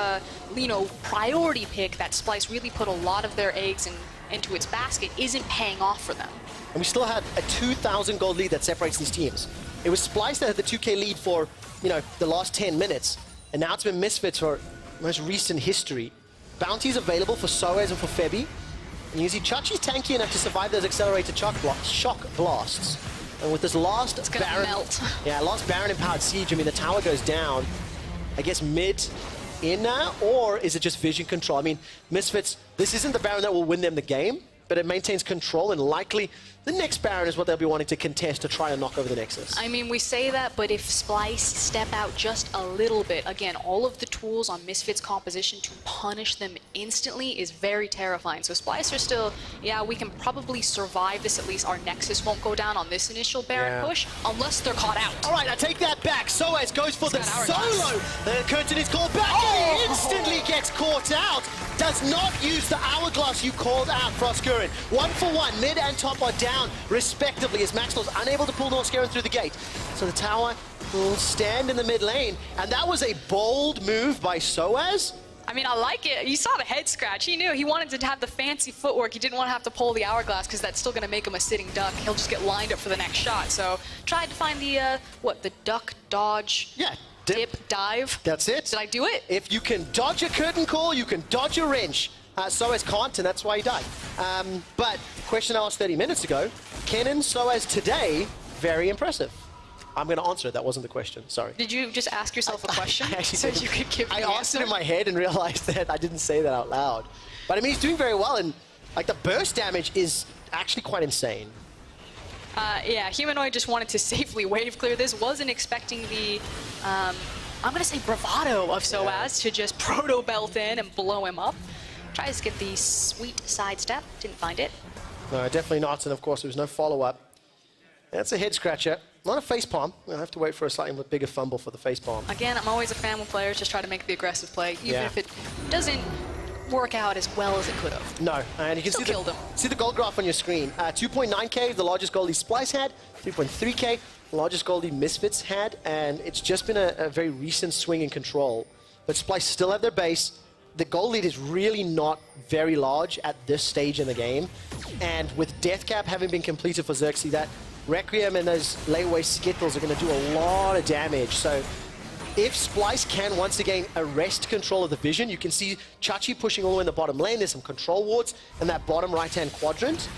you know, priority pick that Splyce really put a lot of their eggs into its basket isn't paying off for them. And we still had a 2,000 gold lead that separates these teams. It was Splyce that had the 2K lead for, you know, the last 10 minutes, and now it's been Misfits for most recent history. Bounties available for Soaz and for Febi. And you see Chachi's tanky enough to survive those accelerated shock blasts. And with this last It's gonna melt. Yeah, last Baron empowered siege, I mean, the tower goes down. I guess mid inner, or is it just vision control? I mean, Misfits, this isn't the Baron that will win them the game, but it maintains control, and likely the next Baron is what they'll be wanting to contest to try and knock over the Nexus. I mean, we say that, but if Splyce step out just a little bit, again, all of the tools on Misfits' composition to punish them instantly is very terrifying. So Splyce are still, yeah, we can probably survive this, at least our Nexus won't go down on this initial Baron push, unless they're caught out. All right, I take that back. Soaz goes for the solo. The curtain is called back, Oh! and he instantly gets caught out. Does not use the Hourglass you called out, Frostgurin. 1 for 1, mid and top are down, respectively, as Maxlow's unable to pull Northscarin through the gate. So the tower will stand in the mid lane, and that was a bold move by Soaz. I mean, I like it. You saw the head scratch. He knew he wanted to have the fancy footwork. He didn't want to have to pull the Hourglass because that's still going to make him a sitting duck. He'll just get lined up for the next shot. So tried to find the, the duck, dodge, dip, dive. That's it. Did I do it? If you can dodge a curtain call, you can dodge a wrench. Soaz can't, and that's why he died. But question I asked 30 minutes ago, Kennen Soaz today, very impressive. I'm going to answer it. That wasn't the question. Sorry. Did you just ask yourself a question so you could give me I the asked answer? it in my head and realized that I didn't say that out loud. But I mean, he's doing very well, and like the burst damage is actually quite insane. Yeah, Humanoid just wanted to safely wave clear this. Wasn't expecting the, I'm going to say bravado of Soaz to just proto-belt in and blow him up. Tries to get the sweet sidestep. Didn't find it. No, definitely not. And of course, there was no follow-up. That's a head scratcher. Not a facepalm. We'll have to wait for a slightly bigger fumble for the facepalm. Again, I'm always a fan when players just try to make the aggressive play, even if it doesn't work out as well as it could have. No, and you can see the gold graph on your screen. 2.9k, the largest goldie Splyce had. 3.3k, the largest goldie Misfits had. And it's just been a very recent swing in control. But Splyce still have their base. The gold lead is really not very large at this stage in the game. And with Death Cap having been completed for Xerxes, that Requiem and those layaway Skittles are going to do a lot of damage. So if Splyce can once again arrest control of the vision, you can see Chachi pushing all the way in the bottom lane. There's some control wards in that bottom right-hand quadrant.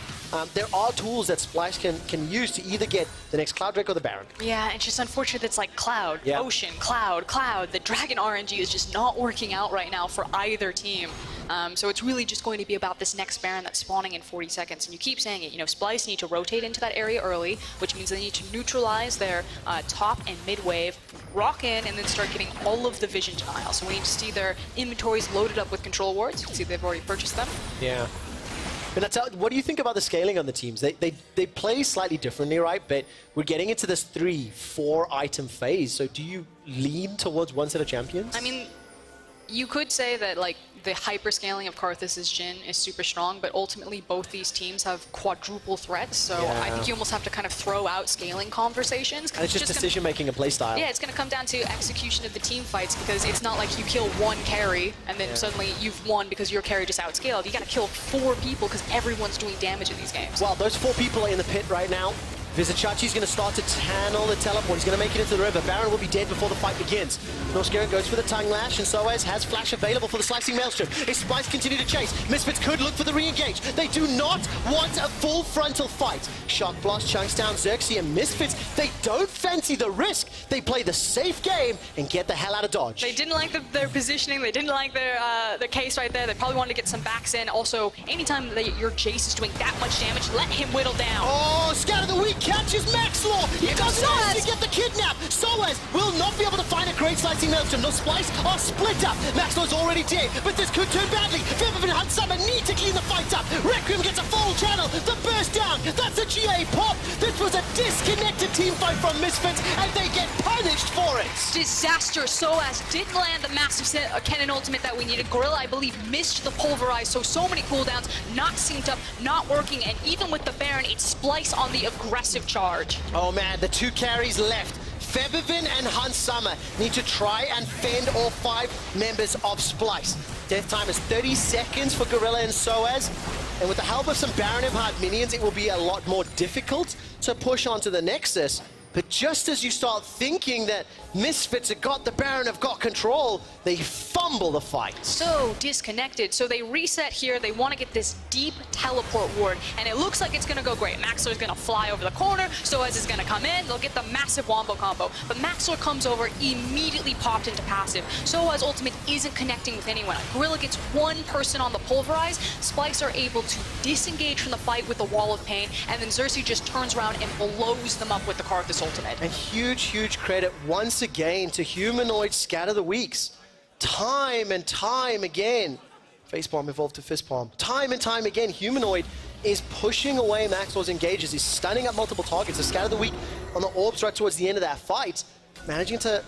There are tools that Splyce can use to either get the next Cloud Drake or the Baron. Yeah, it's just unfortunate that's like Cloud, Ocean, Cloud, Cloud. The Dragon RNG is just not working out right now for either team. So it's really just going to be about this next Baron that's spawning in 40 seconds. And you keep saying it, Splyce need to rotate into that area early, which means they need to neutralize their top and mid wave, rock in, and then start getting all of the vision denial. So we need to see their inventories loaded up with control wards. You can see they've already purchased them. Yeah. But what do you think about the scaling on the teams? They play slightly differently, right? But we're getting into this 3-4 item phase. So do you lean towards one set of champions? I mean, you could say that the hyper scaling of Karthus' Jhin is super strong, but ultimately both these teams have quadruple threats, so I think you almost have to kind of throw out scaling conversations. And it's just decision making and playstyle. Yeah, it's going to come down to execution of the team fights, because it's not like you kill one carry and then suddenly you've won because your carry just outscaled. You got to kill 4 people because everyone's doing damage in these games. Well, those 4 people are in the pit right now. Vizicachi's going to start to channel the teleport. He's going to make it into the river. Baron will be dead before the fight begins. Norscaron goes for the tongue lash, and Soaz has flash available for the slicing maelstrom. If Splyce continue to chase, Misfits could look for the re-engage. They do not want a full frontal fight. Shock Blast chunks down Xerxes, and Misfits, they don't fancy the risk. They play the safe game and get the hell out of Dodge. They didn't like their positioning. They didn't like their case right there. They probably wanted to get some backs in. Also, anytime your Jace is doing that much damage, let him whittle down. Oh, Scout of the Week catches Maxlaw. He doesn't actually get the kidnap. Soaz will not be able to find a great slicing maelstrom. No Splyce are split up. Maxlaw's already dead, but this could turn badly. Febiven and Hansama need to clean the fight up. Requiem gets a full channel. The burst down. That's a GA pop. This was a disconnected team fight from Misfits, and they get punished for it. Disaster. Soaz didn't land the massive cannon ultimate that we needed. Gorilla, I believe, missed the pulverize, so many cooldowns, not synced up, not working, and even with the Baron, it's Splyce on the aggressive charge. Oh man, the 2 carries left. Febiven and Hansama need to try and fend all 5 members of Splyce. Death time is 30 seconds for Gorilla and Soaz. And with the help of some Baron Empire minions, it will be a lot more difficult to push onto the Nexus. But just as you start thinking that Misfits have got the Baron, have got control, they fumble the fight. So disconnected. So they reset here. They want to get this deep teleport ward, and it looks like it's going to go great. Maxlor is going to fly over the corner. Soaz is going to come in. They'll get the massive wombo combo. But Maxlor comes over, immediately popped into passive. Soaz ultimate isn't connecting with anyone. Gorilla gets 1 person on the pulverize. Splyce are able to disengage from the fight with the Wall of Pain, and then Xerxes just turns around and blows them up with the Karthus ultimate. And huge credit once again to Humanoid Scatter the Weeks. Time and time again, facepalm evolved to fistpalm. Time and time again, Humanoid is pushing away Maxwell's engages. He's stunning up multiple targets. The Scatter the Week on the orbs right towards the end of that fight, managing to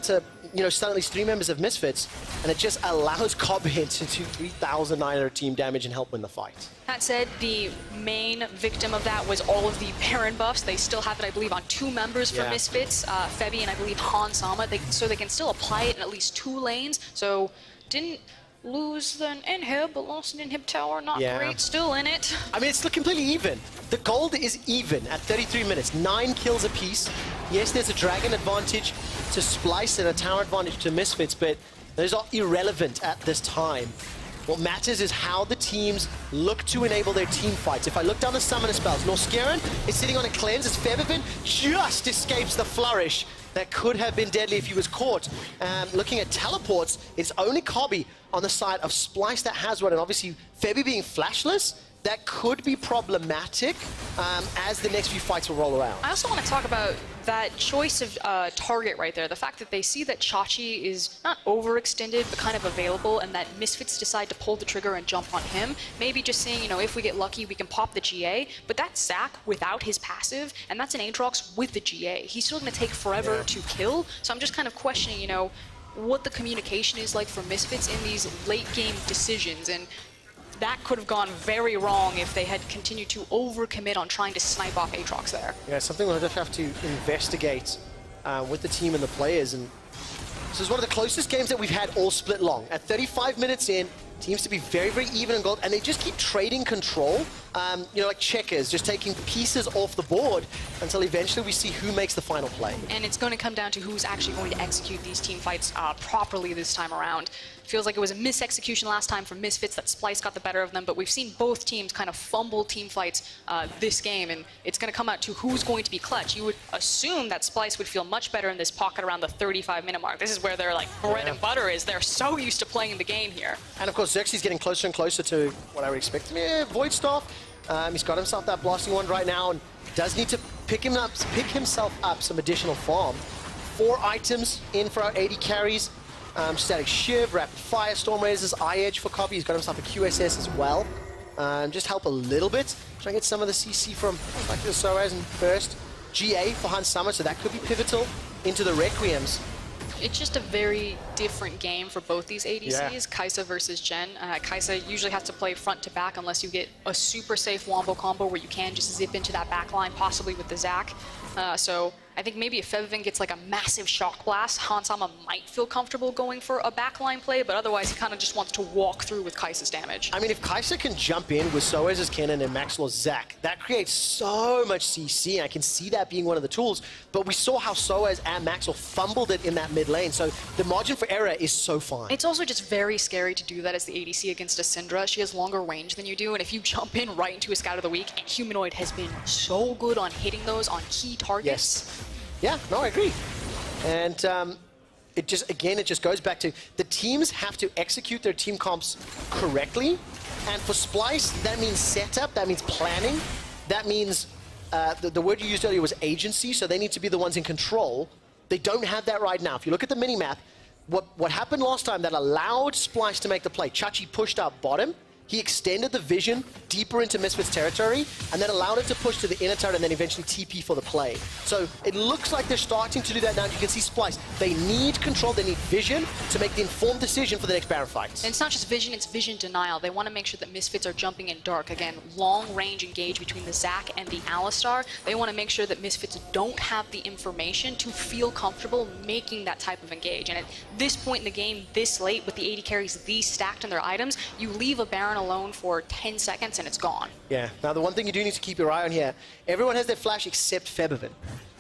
stun at least 3 members of Misfits, and it just allows Cobbin to do 3,900 team damage and help win the fight. That said, the main victim of that was all of the Baron buffs. They still have it, I believe, on 2 members for Misfits, Febi and I believe Hansama, so they can still apply it in at least 2 lanes. So didn't lose the inhib, but lost an inhib tower, not great, still in it. I mean, it's completely even. The gold is even at 33 minutes, 9 kills apiece. Yes, there's a dragon advantage to Splyce and a tower advantage to Misfits, but those are irrelevant at this time. What matters is how the teams look to enable their team fights. If I look down the summoner spells, Norscaron is sitting on a cleanse as Febiven just escapes the flourish that could have been deadly if he was caught. Looking at teleports, it's only Cobby on the side of Splyce that has one, and obviously Febi being flashless, that could be problematic as the next few fights will roll around. I also want to talk about that choice of target right there. The fact that they see that Chachi is not overextended, but kind of available, and that Misfits decide to pull the trigger and jump on him. Maybe just saying, if we get lucky, we can pop the GA, but that's Zac without his passive, and that's an Aatrox with the GA. He's still going to take forever to kill, so I'm just kind of questioning, what the communication is like for Misfits in these late game decisions, and that could have gone very wrong if they had continued to overcommit on trying to snipe off Aatrox there. Yeah, something we'll just have to investigate with the team and the players. And this is one of the closest games that we've had all split long. At 35 minutes in, teams to be very even in gold, and they just keep trading control, like checkers, just taking pieces off the board until eventually we see who makes the final play. And it's going to come down to who's actually going to execute these team fights properly this time around. Feels like it was a misexecution last time from Misfits that Splyce got the better of them, but we've seen both teams kind of fumble team fights this game, and it's going to come out to who's going to be clutch. You would assume that Splyce would feel much better in this pocket around the 35-minute mark. This is where their like bread and butter is. They're so used to playing the game here. And of course, Xerxes getting closer and closer to what I would expect. Yeah, Void Staff. He's got himself that blasting one right now, and does need to pick himself up some additional farm. 4 items in for our 80 carries. Static Shiv, Rapid Fire, Storm Razors, Eye Edge for copy. He's got himself a QSS as well. Just help a little bit. Try and get some of the CC from like the Soaz and Burst. GA for Hans Summer, so that could be pivotal into the Requiems. It's just a very different game for both these ADCs, Yeah. Kai'Sa versus Jen. Kai'Sa usually has to play front to back unless you get a super safe wombo combo where you can just zip into that back line, possibly with the Zac. So I think maybe if Febiven gets like a massive shock blast, Hansama might feel comfortable going for a backline play, but otherwise he kind of just wants to walk through with Kai'Sa's damage. I mean, if Kai'Sa can jump in with Soaz's Kennen and Maxlaw's Zac, that creates so much CC. I can see that being one of the tools, but we saw how Soaz and Maxlaw fumbled it in that mid lane, so the margin for error is so fine. It's also just very scary to do that as the ADC against a Syndra. She has longer range than you do, and if you jump in right into a Scout of the Week, and Humanoid has been so good on hitting those on key targets. Yes. Yeah, no, I agree. And it just goes back to the teams have to execute their team comps correctly. And for Splyce, that means setup, that means planning, that means the word you used earlier was agency, so they need to be the ones in control. They don't have that right now. If you look at the minimap, what happened last time that allowed Splyce to make the play, Chachi pushed out bottom, he extended the vision deeper into Misfits territory, and then allowed it to push to the inner turret and then eventually TP for the play. So it looks like they're starting to do that now. You can see Splyce. They need control, they need vision to make the informed decision for the next Baron fight. And it's not just vision, it's vision denial. They want to make sure that Misfits are jumping in dark. Again, long range engage between the Zac and the Alistar. They want to make sure that Misfits don't have the information to feel comfortable making that type of engage. And at this point in the game, this late, with the 80 carries these stacked in their items, you leave a Baron alone for 10 seconds and it's gone. Yeah, now the one thing you do need to keep your eye on here, everyone has their flash except Febiven.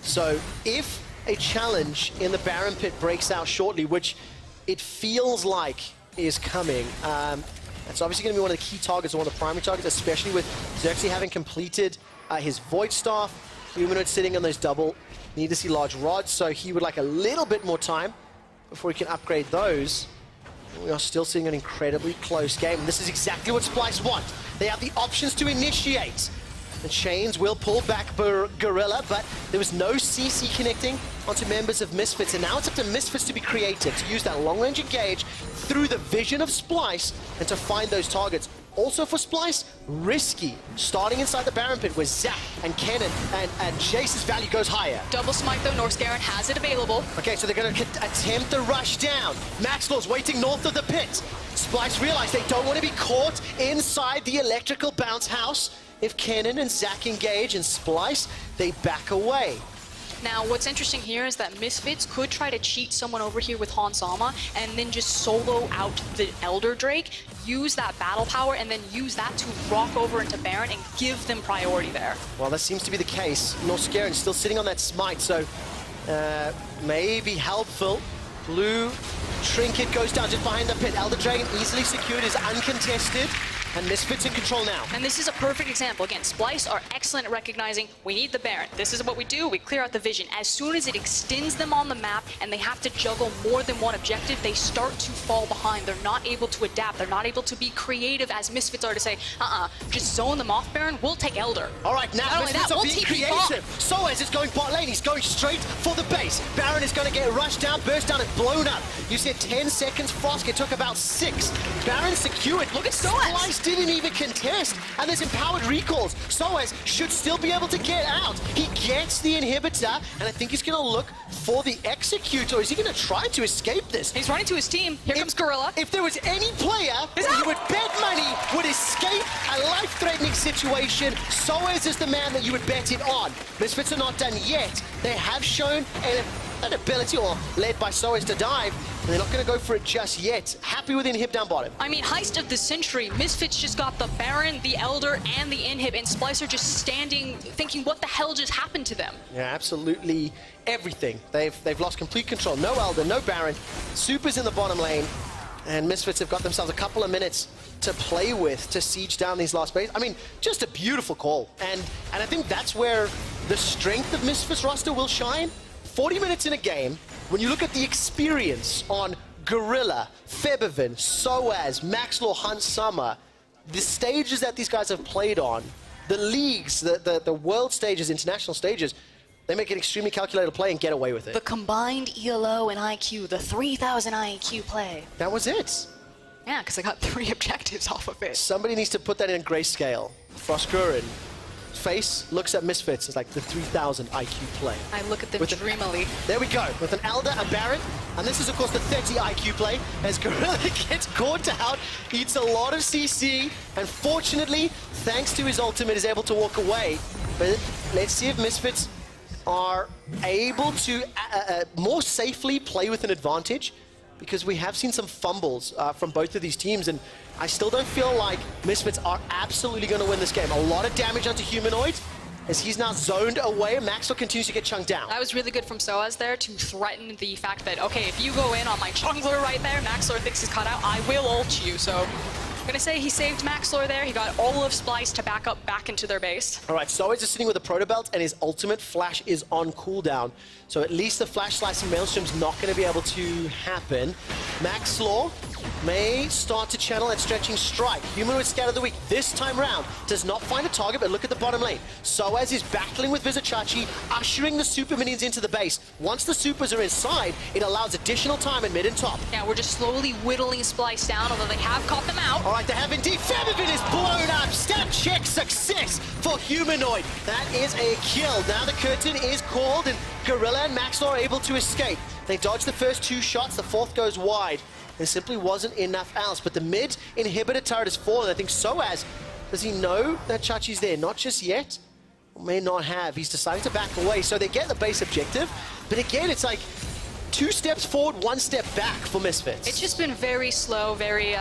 So if a challenge in the Baron pit breaks out shortly, which it feels like is coming, that's obviously going to be one of the key targets, or one of the primary targets, especially with Xerxes having completed his Void Staff, Humanoid sitting on those double, need to see large rods, so he would like a little bit more time before he can upgrade those. We are still seeing an incredibly close game, and this is exactly what Splyce want. They have the options to initiate. The chains will pull back Gorilla, but there was no CC connecting onto members of Misfits, and now it's up to Misfits to be creative, to use that long-range engage through the vision of Splyce and to find those targets. Also for Splyce, risky. Starting inside the Baron pit with Zac and Kennen, and Jace's value goes higher. Double smite though, Norse Garen has it available. Okay, so they're going to attempt the rush down. Maxlaw's waiting north of the pit. Splyce realize they don't want to be caught inside the electrical bounce house. If Kennen and Zac engage and Splyce, they back away. Now, what's interesting here is that Misfits could try to cheat someone over here with Hansama and then just solo out the Elder Drake, use that battle power, and then use that to rock over into Baron and give them priority there. Well, that seems to be the case. Norse Garen still sitting on that smite, so maybe helpful. Blue Trinket goes down just behind the pit. Elder Dragon easily secured, is uncontested. And Misfits in control now. And this is a perfect example. Again, Splyce are excellent at recognizing we need the Baron. This is what we do. We clear out the vision. As soon as it extends them on the map and they have to juggle more than one objective, they start to fall behind. They're not able to adapt. They're not able to be creative as Misfits are to say, just zone them off, Baron. We'll take Elder. All right, now Misfits are being creative. Soaz is going bot lane. He's going straight for the base. Baron is going to get rushed down, burst down, and blown up. You said 10 seconds. Frost took about 6. Baron secured. Look at Soaz. Didn't even contest, and there's empowered recalls. Soaz should still be able to get out. He gets the inhibitor, and I think he's going to look for the executor. Is he going to try to escape this? He's running to his team. Here comes Gorilla. If there was any player who would bet money would escape a life-threatening situation, Soaz is the man that you would bet it on. Misfits are not done yet. They have shown an ability, or led by Soaz, to dive, and they're not going to go for it just yet. Happy with the inhib down bottom. I mean, heist of the century. Misfits just got the Baron, the Elder, and the inhib, and Splyce are just standing thinking, what the hell just happened to them? Yeah, absolutely everything. They've lost complete control. No Elder, no Baron. Super's in the bottom lane. And Misfits have got themselves a couple of minutes to play with to siege down these last bases. I mean, just a beautiful call. And I think that's where the strength of Misfits roster will shine. 40 minutes in a game, when you look at the experience on Gorilla, Febivin, Soaz, Maxlaw, Hunt Summer, the stages that these guys have played on, the leagues, the world stages, international stages, they make it extremely calculated to play and get away with it. The combined ELO and IQ, the 3,000 IQ play. That was it. Yeah, because I got 3 objectives off of it. Somebody needs to put that in grayscale. Frostgurin, face looks at Misfits. It's like the 3,000 IQ play. I look at them With dreamily. There we go, with an Elder, a Baron, and this is of course the 30 IQ play as Gorilla gets caught out, eats a lot of CC, and fortunately, thanks to his ultimate, is able to walk away. But let's see if Misfits are able to more safely play with an advantage, because we have seen some fumbles from both of these teams, and I still don't feel like Misfits are absolutely going to win this game. A lot of damage onto Humanoid as he's now zoned away. Maxwell continues to get chunked down. That was really good from Soaz there to threaten the fact that, okay, if you go in on my jungler right there, Maxlor thinks he's cut out, I will ult you. So I'm going to say he saved Maxlor there. He got all of Splyce to back up back into their base. All right, Soaz is sitting with a Proto Belt, and his ultimate flash is on cooldown. So at least the flash slicing Maelstrom's not going to be able to happen. Maxlaw may start to channel that stretching strike. Humanoid Scout of the Week this time round does not find a target, but look at the bottom lane. Soaz is battling with Vizichachi, ushering the super minions into the base. Once the supers are inside, it allows additional time in mid and top. Yeah, we're just slowly whittling Splyce down, although they have caught them out. All right, they have indeed. Febivin is blown up. Stat check success for Humanoid. That is a kill. Now the curtain is called, and Gorilla and Maxlaw are able to escape. They dodge the first 2 shots, the 4th goes wide. There simply wasn't enough else, but the mid inhibitor turret has fallen. I think Soaz, does he know that Chachi's there? Not just yet. May not have. He's deciding to back away, so they get the base objective. But again, it's like 2 steps forward, 1 step back for Misfits. It's just been very slow, very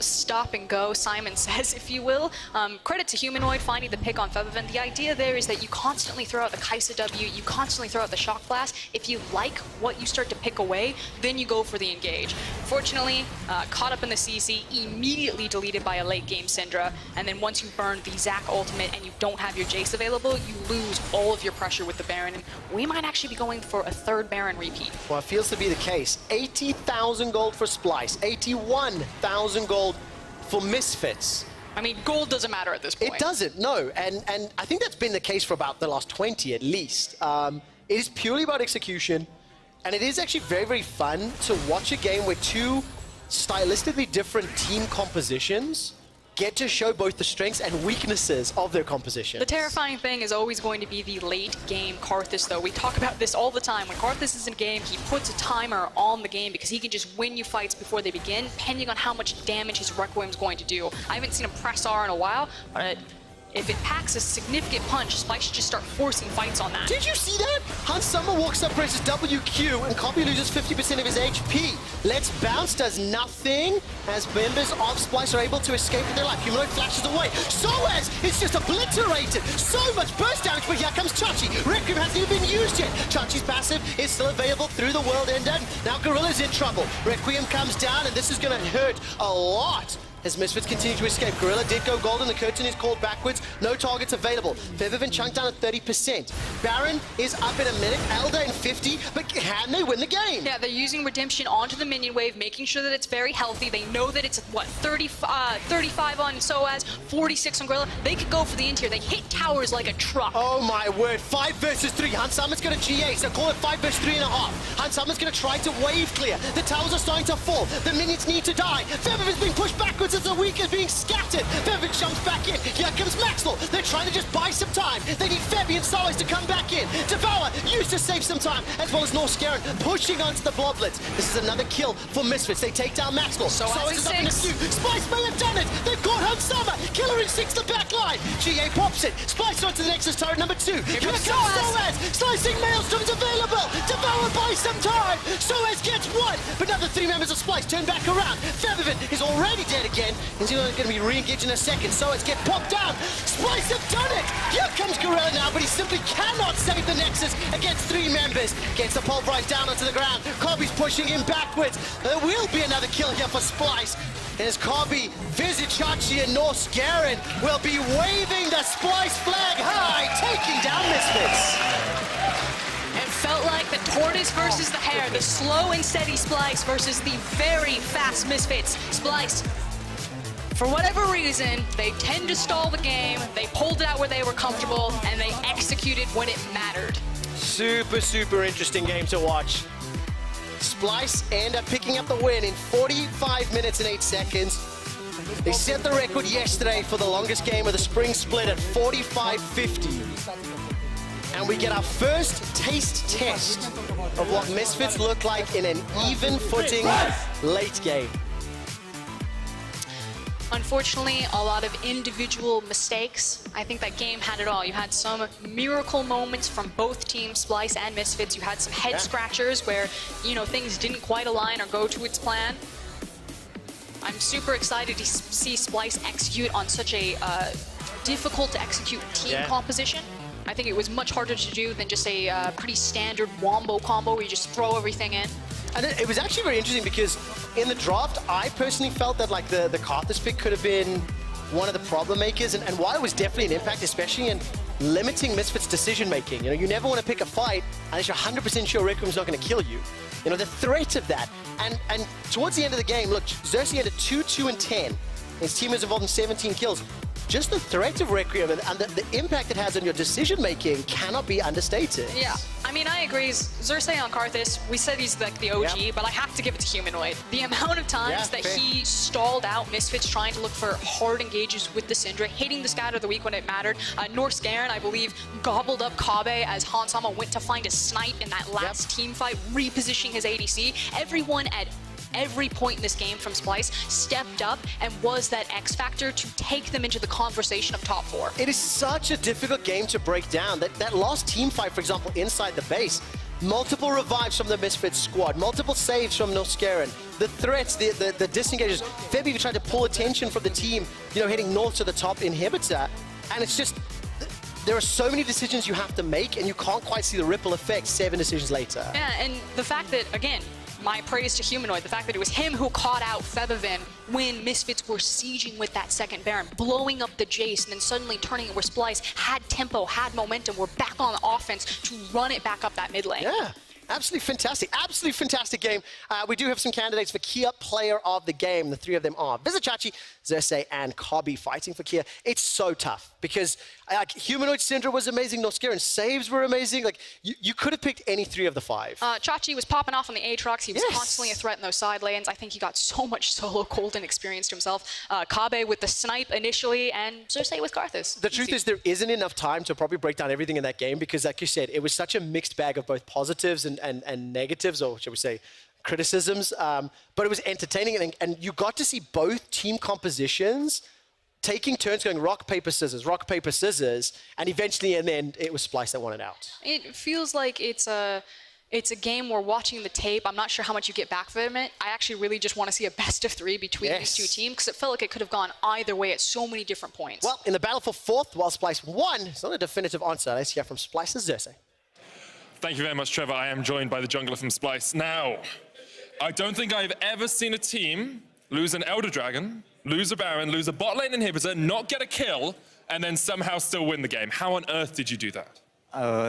stop and go, Simon says, if you will. Credit to Humanoid finding the pick on Febivin. The idea there is that you constantly throw out the Kaisa W, you constantly throw out the Shock Blast. If you like what you start to pick away, then you go for the engage. Fortunately, caught up in the CC, immediately deleted by a late game Syndra, and then once you burn the Zac ultimate and you don't have your Jace available, you lose all of your pressure with the Baron, and we might actually be going for a 3rd Baron repeat. Well, it feels to be the case. 80,000 gold for Splyce, 81,000 gold for Misfits. I mean, gold doesn't matter at this point. It doesn't, no. And I think that's been the case for about the last 20 at least. It is purely about execution, and it is actually very, very fun to watch a game where 2 stylistically different team compositions get to show both the strengths and weaknesses of their composition. The terrifying thing is always going to be the late game Karthus, though. We talk about this all the time. When Karthus is in game, he puts a timer on the game because he can just win you fights before they begin, depending on how much damage his Requiem is going to do. I haven't seen him press R in a while, but if it packs a significant punch, Splyce should just start forcing fights on that. Did you see that? Hunt Summer walks up, presses WQ, and Copy loses 50% of his HP. Let's Bounce does nothing as members of Splyce are able to escape with their life. Humanoid flashes away. Soaz is just obliterated. So much burst damage, but here comes Chachi. Requiem hasn't even been used yet. Chachi's passive is still available through the World Ender. Now Gorilla's in trouble. Requiem comes down, and this is going to hurt a lot as Misfits continue to escape. Gorilla did go golden, the curtain is called backwards, no targets available. Febivin chunked down at 30%. Baron is up in a minute, Elder in 50, but can they win the game? Yeah, they're using Redemption onto the minion wave, making sure that it's very healthy. They know that it's, what, 35 on Soaz, 46 on Gorilla. They could go for the end here. They hit towers like a truck. Oh my word, 5 versus 3. Hunt Summer's going to GA, so call it 5 versus 3.5. Hunt Summer's going to try to wave clear. The towers are starting to fall. The minions need to die. Febivin's being pushed backwards as the weak is being scattered. Febivin jumps back in. Here comes Maxwell. They're trying to just buy some time. They need Febby and Soaz to come back in. Devour used to save some time, as well as Norskaran pushing onto the Bloblets. This is another kill for Misfits. They take down Maxwell. Soaz is up in a few. Splyce may have done it. They've got Hunt Summer. Killer 4-6 the back line. GA pops it. Splyce onto the Nexus turret number 2. Here comes Soaz. Slicing Maelstrom's available. Devoured by some time. Soaz gets one. But now the 3 members of Splyce turn back around. Featherman is already dead again. He's going to be re-engaged in a second. Soaz get popped down. Splyce have done it. Here comes Gorilla now, but he simply cannot save the Nexus against 3 members. Gets the pulverized down onto the ground. Kobe's pushing him backwards. There will be another kill here for Splyce. As Kobe, Vizicachi, and Norse Garen will be waving the Splyce flag high, taking down Misfits. It felt like the tortoise versus the hare, the slow and steady Splyce versus the very fast Misfits. Splyce, for whatever reason, they tend to stall the game, they pulled it out where they were comfortable, and they executed when it mattered. Super, super interesting game to watch. Splyce end up picking up the win in 45 minutes and 8 seconds. They set the record yesterday for the longest game of the spring split at 45:50. And we get our first taste test of what Misfits look like in an even footing late game. Unfortunately, a lot of individual mistakes. I think that game had it all. You had some miracle moments from both teams, Splyce and Misfits. You had some head scratchers where, you know, things didn't quite align or go to its plan. I'm super excited to see Splyce execute on such a difficult to execute team composition. I think it was much harder to do than just a pretty standard wombo combo where you just throw everything in. And it was actually very interesting because in the draft, I personally felt that like the Karthus pick could have been one of the problem makers, and while it was definitely an impact, especially in limiting Misfits' decision making. You know, you never want to pick a fight unless you're 100% sure Requiem's not going to kill you. You know, the threat of that. And towards the end of the game, look, Xerxes had a 2-2-10. His team was involved in 17 kills. Just the threat of Requiem and the impact it has on your decision-making cannot be understated. Yeah, I mean, I agree. Xerxes on Karthus, we said he's like the OG, but I have to give it to Humanoid. The amount of times that he stalled out Misfits trying to look for hard engages with the Syndra, hitting the scatter of the week when it mattered. Norse Garen, I believe, gobbled up Kabe as Hansama went to find a snipe in that last team fight, repositioning his ADC. Everyone at every point in this game from Splyce stepped up and was that X factor to take them into the conversation of top 4. It is such a difficult game to break down. That last team fight, for example, inside the base, multiple revives from the Misfits squad, multiple saves from Norse Garen, the threats, the disengages. Feb even tried to pull attention from the team, you know, heading north to the top inhibitor, and it's just, there are so many decisions you have to make, and you can't quite see the ripple effect 7 decisions later. Yeah, and the fact that, again, my praise to Humanoid, the fact that it was him who caught out Featherman when Misfits were sieging with that second Baron, blowing up the Jace, and then suddenly turning it where Splyce had tempo, had momentum, we're back on offense to run it back up that mid lane. Yeah. Absolutely fantastic game. We do have some candidates for Kia Player of the Game. The 3 of them are Vizicachi, Xerxes, and Kobe fighting for Kia. It's so tough because like Humanoid Syndra was amazing, Norse Garen saves were amazing. Like you could have picked any 3 of the 5. Chachi was popping off on the Aatrox. He was constantly a threat in those side lanes. I think he got so much solo golden experience to himself. Kabe with the snipe initially, and Xerxes with Karthus. The truth is there isn't enough time to probably break down everything in that game because, like you said, it was such a mixed bag of both positives and negatives, or shall we say, criticisms. But it was entertaining, and you got to see both team compositions taking turns going rock, paper, scissors, and eventually in the end, it was Splyce that won it out. It feels like it's a game where watching the tape, I'm not sure how much you get back from it. I actually really just want to see a best of 3 between these 2 teams because it felt like it could have gone either way at so many different points. Well, in the battle for 4th, while Splyce won, it's not a definitive answer. Let's hear from Splyce's Xerxes. Thank you very much, Trevor. I am joined by the jungler from Splyce. Now, I don't think I've ever seen a team lose an Elder Dragon, lose a Baron, lose a bot lane inhibitor, not get a kill, and then somehow still win the game. How on earth did you do that?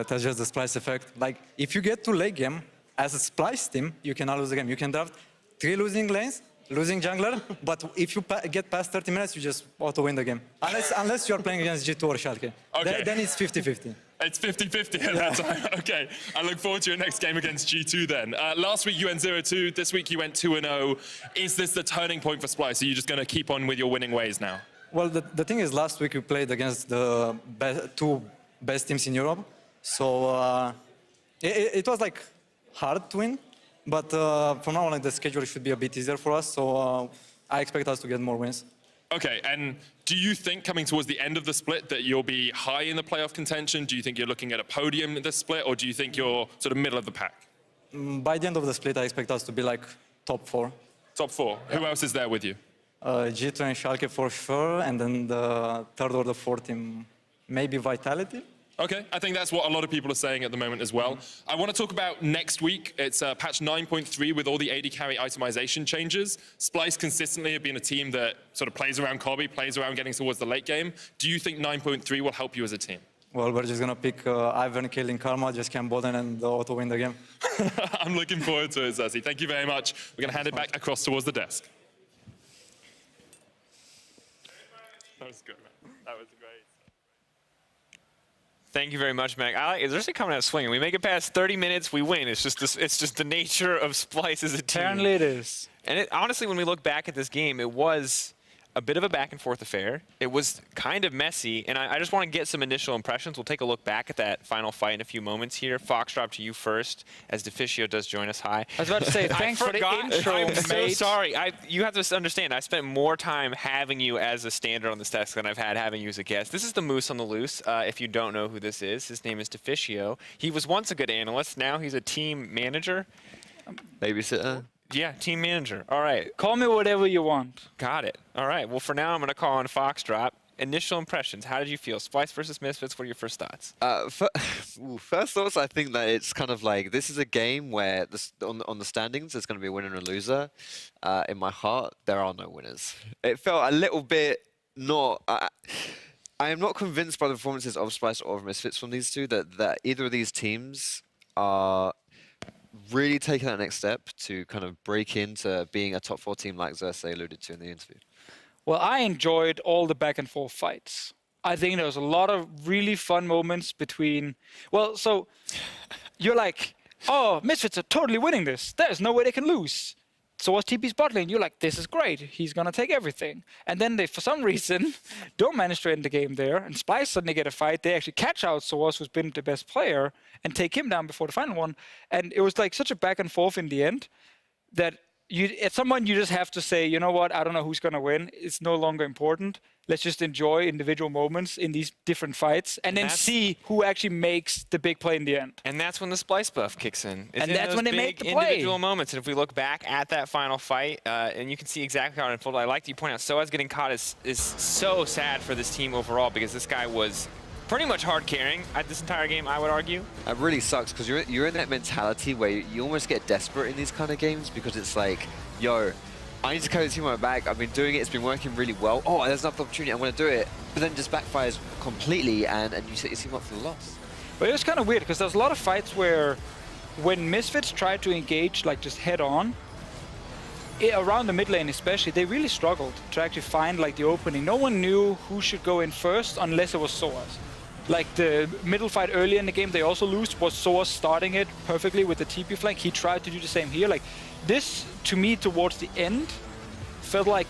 That's just the Splyce effect. Like, if you get to late game, as a Splyce team, you cannot lose the game. You can draft 3 losing lanes, losing jungler, but if you get past 30 minutes, you just auto-win the game. Unless you're playing against G2 or Schalke. Okay. Then it's 50-50. It's 50-50 at that time. Okay, I look forward to your next game against G2 then. Last week you went 0-2, this week you went 2-0. Is this the turning point for Splyce? Are you just going to keep on with your winning ways now? Well, the thing is, last week we played against the 2 best teams in Europe. So it was like hard to win, but from now on like, the schedule should be a bit easier for us. So I expect us to get more wins. Okay, and Do you think coming towards the end of the split that you'll be high in the playoff contention? Do you think you're looking at a podium in this split, or do you think you're sort of middle of the pack? By the end of the split, I expect us to be like top 4. Top 4. Yeah. Who else is there with you? G2 and Schalke for sure, and then the third or the fourth team, maybe Vitality. Okay, I think that's what a lot of people are saying at the moment as well. I want to talk about next week. It's patch 9.3 with all the AD carry itemization changes. Splyce consistently have been a team that sort of plays around Kobe, plays around getting towards the late game. Do you think 9.3 will help you as a team? Well, we're just going to pick Ivan killing Karma, just camp bottom and auto win the game. I'm looking forward to it, Zerssi. Thank you very much. We're going to hand it back across towards the desk. That was good, man. That was great. Thank you very much, Mac. I like Zerssi coming out swinging. We make it past 30 minutes, we win. It's just this, it's just the nature of Splyce as a team. Apparently it is. And honestly, when we look back at this game, it was a bit of a back and forth affair. It was kind of messy, and I just want to get some initial impressions. We'll take a look back at that final fight in a few moments here. Foxdrop, to you first, as Deficio does join us. Hi. I was about to say, thanks for the intro, I'm so mate. sorry. You have to understand, I spent more time having you as a standard on this desk than I've had having you as a guest. This is the Moose on the Loose. If you don't know who this is, his name is Deficio. He was once a good analyst. Now he's a team manager. Babysitter. Yeah, team manager. All right. Call me whatever you want. Got it. All right. Well, for now, I'm going to call on Foxdrop. Initial impressions. How did you feel? Splyce versus Misfits. What are your first thoughts? First thoughts, I think that it's kind of like this is a game where on the standings there's going to be a winner and a loser. In my heart, there are no winners. It felt a little bit not. I am not convinced by the performances of Splyce or of Misfits from these two that either of these teams are really taking that next step to kind of break into being a top 4 team like Zerssi alluded to in the interview. Well, I enjoyed all the back and forth fights. I think there was a lot of really fun moments between... Well, so you're like, oh, Misfits are totally winning this. There's no way they can lose. So was TP's bot lane. You're like, this is great. He's going to take everything. And then they, for some reason, don't manage to end the game there. And Splyce suddenly get a fight. They actually catch out Soaz, who's been the best player, and take him down before the final one. And it was like such a back and forth in the end that at some point you just have to say, you know what, I don't know who's going to win. It's no longer important. Let's just enjoy individual moments in these different fights and then see who actually makes the big play in the end. And that's when the Splyce buff kicks in. And that's when they make the play. Individual moments. And if we look back at that final fight, and you can see exactly how it unfolded. I like that you point out Soaz getting caught is so sad for this team overall because this guy was pretty much hard carrying at this entire game, I would argue. It really sucks because you're in that mentality where you almost get desperate in these kind of games because it's like, yo, I need to carry the team on my back. I've been doing it. It's been working really well. Oh, there's another opportunity. I'm going to do it. But then just backfires completely, and you set your team up for the loss. But it was kind of weird because there's a lot of fights where when Misfits tried to engage like just head on, around the mid lane especially, they really struggled to actually find like the opening. No one knew who should go in first unless it was Soaz. Like the middle fight earlier in the game, they also lose, was Soaz starting it perfectly with the TP flank. He tried to do the same here. Like this, to me, towards the end, felt like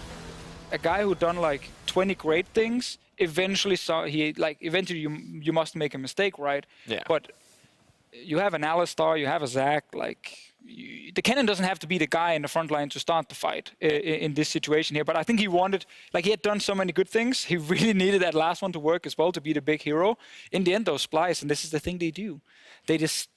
a guy who done like 20 great things. Eventually saw eventually you must make a mistake, right? Yeah. But you have an Alistar, you have a Zac, like the Kennen doesn't have to be the guy in the front line to start the fight in this situation here. But I think he wanted, like he had done so many good things. He really needed that last one to work as well to be the big hero. In the end, though, Splyce, and this is the thing they do. They just,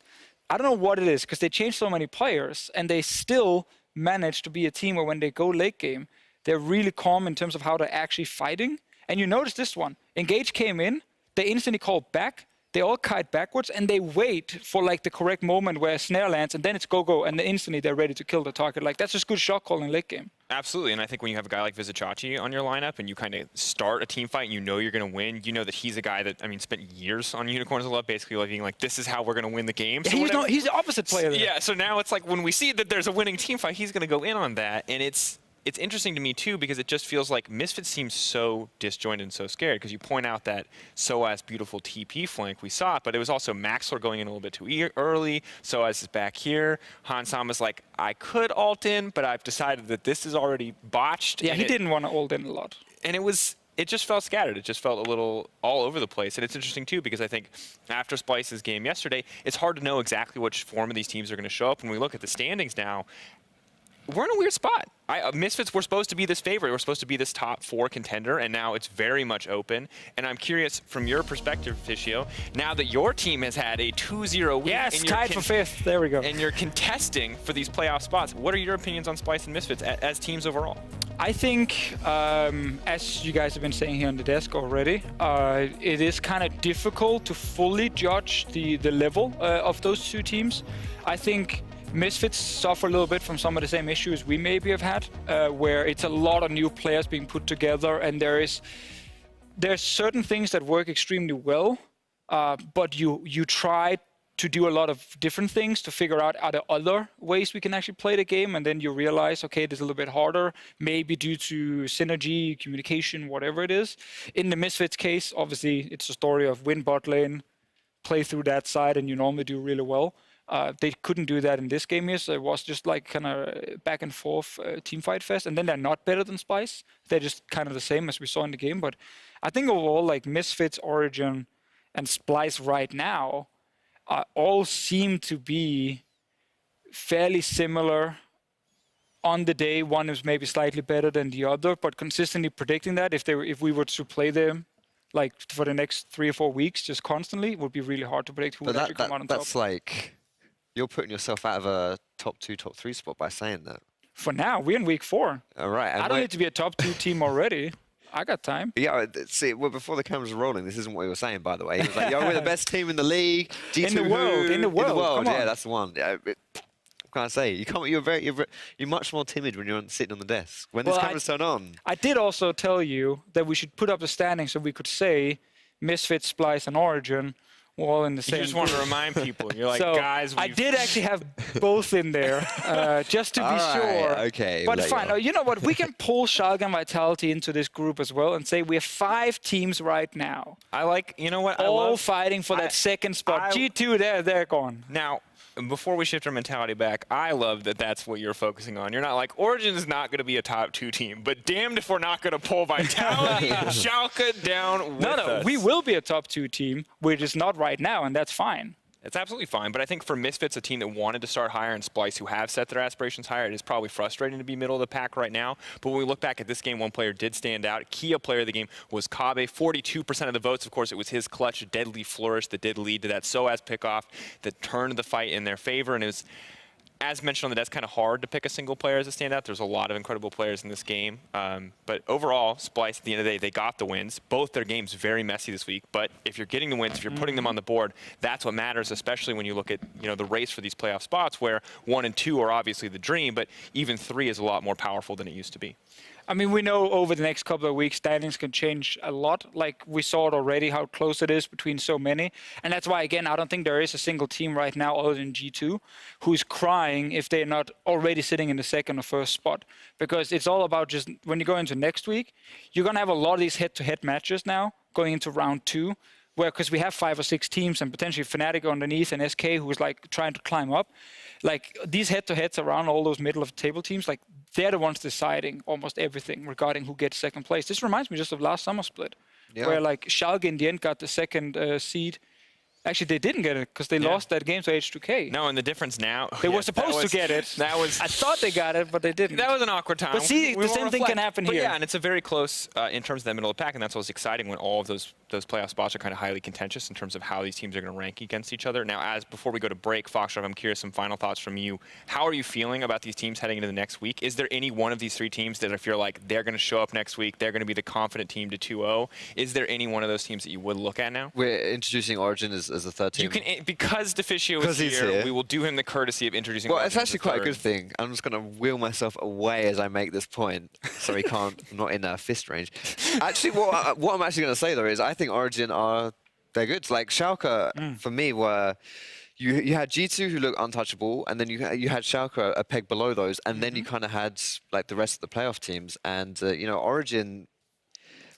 I don't know what it is, because they changed so many players and they still manage to be a team where when they go late game, they're really calm in terms of how they're actually fighting. And you notice this one, Engage came in, they instantly called back, they all kite backwards, and they wait for like the correct moment where a snare lands, and then it's go-go, and then instantly they're ready to kill the target. Like that's just good shot calling late game. Absolutely, and I think when you have a guy like Vizicachi on your lineup and you kind of start a team fight and you know you're going to win, you know that he's a guy that, I mean, spent years on Unicorns of Love basically like being like, this is how we're going to win the game. Yeah, So he's the opposite player there. Yeah, so now it's like when we see that there's a winning team fight, he's going to go in on that, and it's interesting to me too because it just feels like Misfits seems so disjointed and so scared because you point out that Soaz beautiful TP flank, we saw it, but it was also Maxler going in a little bit too early. Soaz is back here. Hansama's like, I could ult in, but I've decided that this is already botched. Yeah, he didn't want to ult in a lot. And it just felt scattered. It just felt a little all over the place. And it's interesting, too, because I think after Splyce's game yesterday, it's hard to know exactly which form of these teams are going to show up. When we look at the standings now, we're in a weird spot. Misfits were supposed to be this favorite. We're supposed to be this top 4 contender, and now it's very much open. And I'm curious, from your perspective, Fischio, now that your team has had a 2-0 week. Yes, tied for 5th. There we go. And you're contesting for these playoff spots. What are your opinions on Splyce and Misfits as teams overall? I think, as you guys have been saying here on the desk already, it is kind of difficult to fully judge the level of those two teams. I think Misfits suffer a little bit from some of the same issues we maybe have had, where it's a lot of new players being put together, and there's certain things that work extremely well, but you try to do a lot of different things to figure out, are there other ways we can actually play the game? And then you realize, okay, this is a little bit harder, maybe due to synergy, communication, whatever it is. In the Misfits case, obviously, it's a story of win bot lane, play through that side, and you normally do really well. They couldn't do that in this game here, so it was just like kind of back and forth team fight fest. And then they're not better than Splyce. They're just kind of the same as we saw in the game. But I think overall, like Misfits, Origin, and Splyce right now, all seem to be fairly similar on the day. One is maybe slightly better than the other, but consistently predicting that if we were to play them like for the next 3 or 4 weeks just constantly, it would be really hard to predict who would actually come out on top. That's like, you're putting yourself out of a top 2, top 3 spot by saying that. For now, we're in week 4. All right. I don't need to be a top 2 team already. I got time. Yeah, see, well, before the cameras were rolling, this isn't what he was saying, by the way. He was like, yo, we're the best team in the league. G2 In the world. In the world, Come on. yeah, that's the one. Yeah, what can I say? You're much more timid when you're sitting on the desk. When this camera's turned on. I did also tell you that we should put up the standings so we could say Misfits, Splyce, and Origin were all in the same You just want to group. remind people. You're like, So guys, I did actually have both in there, just to be sure. Okay. But we'll fine. let You know what? We can pull Schalke and Vitality into this group as well and say we have 5 teams right now, I like, you know what? I all love, fighting for that second spot. G2, they're gone. Now, before we shift our mentality back, I love that that's what you're focusing on. You're not like, Origin is not going to be a top 2 team, but damned if we're not going to pull Vitality and Schalke down with us. We will be a top 2 team, which is not right now, and that's fine. It's absolutely fine, but I think for Misfits, a team that wanted to start higher, and Splyce, who have set their aspirations higher, it is probably frustrating to be middle of the pack right now. But when we look back at this game, one player did stand out. Key player of the game was Kabe. 42% of the votes. Of course, it was his clutch, deadly flourish that did lead to that SOAS pickoff that turned the fight in their favor. And it was, as mentioned on the desk, kind of hard to pick a single player as a standout. There's a lot of incredible players in this game. But overall, Splyce, at the end of the day, they got the wins. Both their games very messy this week. But if you're getting the wins, if you're putting them on the board, that's what matters, especially when you look at the race for these playoff spots where 1 and 2 are obviously the dream, but even 3 is a lot more powerful than it used to be. I mean, we know over the next couple of weeks, standings can change a lot. Like, we saw it already, how close it is between so many. And that's why, again, I don't think there is a single team right now other than G2 who's crying if they're not already sitting in the second or first spot. Because it's all about just, when you go into next week, you're going to have a lot of these head-to-head matches now going into round 2. Where, because we have 5 or 6 teams and potentially Fnatic underneath and SK who's like trying to climb up. Like, these head-to-heads around all those middle-of-the-table teams, like, they're the ones deciding almost everything regarding who gets second place. This reminds me just of last summer split, where like Schalke in the end got the second seed. Actually, they didn't get it because they lost that game to H2K. No, and the difference now... They were supposed to get it. That was... I thought they got it, but they didn't. That was an awkward time. But see, the same thing can happen here. Yeah, and it's a very close in terms of the middle of the pack, and that's what's exciting when all of those playoff spots are kind of highly contentious in terms of how these teams are going to rank against each other. Now, before we go to break, Foxtrot, I'm curious, some final thoughts from you. How are you feeling about these teams heading into the next week? Is there any one of these 3 teams that if you're like, they're going to show up next week, they're going to be the confident team to 2-0? Is there any one of those teams that you would look at now? We're introducing Origin as a third team. You can, because Deficio is here, we will do him the courtesy of introducing Well, Origin it's actually as quite a third. good thing. I'm just going to wheel myself away as I make this point, so he can't, I'm not in fist range. Actually, what I'm actually going to say, though, is I think Origin they're good. Like, Schalke, for me, were... You had G2 who looked untouchable, and then you had Schalke a peg below those, and then you kind of had like the rest of the playoff teams. And Origin,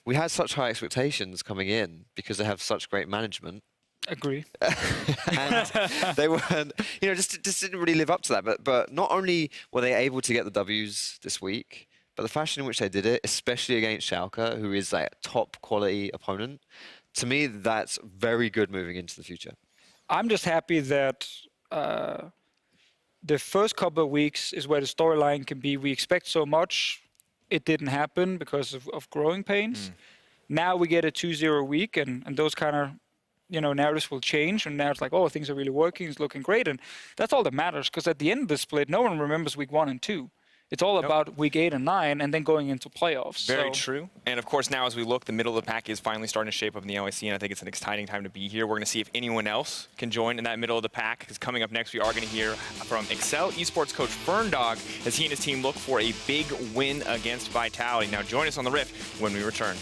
we had such high expectations coming in because they have such great management. Agree. And they weren't, just didn't really live up to that. But not only were they able to get the Ws this week, but the fashion in which they did it, especially against Schalke, who is like a top quality opponent, to me, that's very good moving into the future. I'm just happy that the first couple of weeks is where the storyline can be, we expect so much, it didn't happen because of growing pains. Now we get a 2-0 week, and those kind of, narratives will change. And now it's like, oh, things are really working, it's looking great. And that's all that matters, because at the end of the split, no one remembers week 1 and 2. It's all about week 8 and 9, and then going into playoffs. Very true. And of course, now as we look, the middle of the pack is finally starting to shape up in the LEC, and I think it's an exciting time to be here. We're going to see if anyone else can join in that middle of the pack, because coming up next, we are going to hear from Excel esports coach Ferndog as he and his team look for a big win against Vitality. Now, join us on the Rift when we return.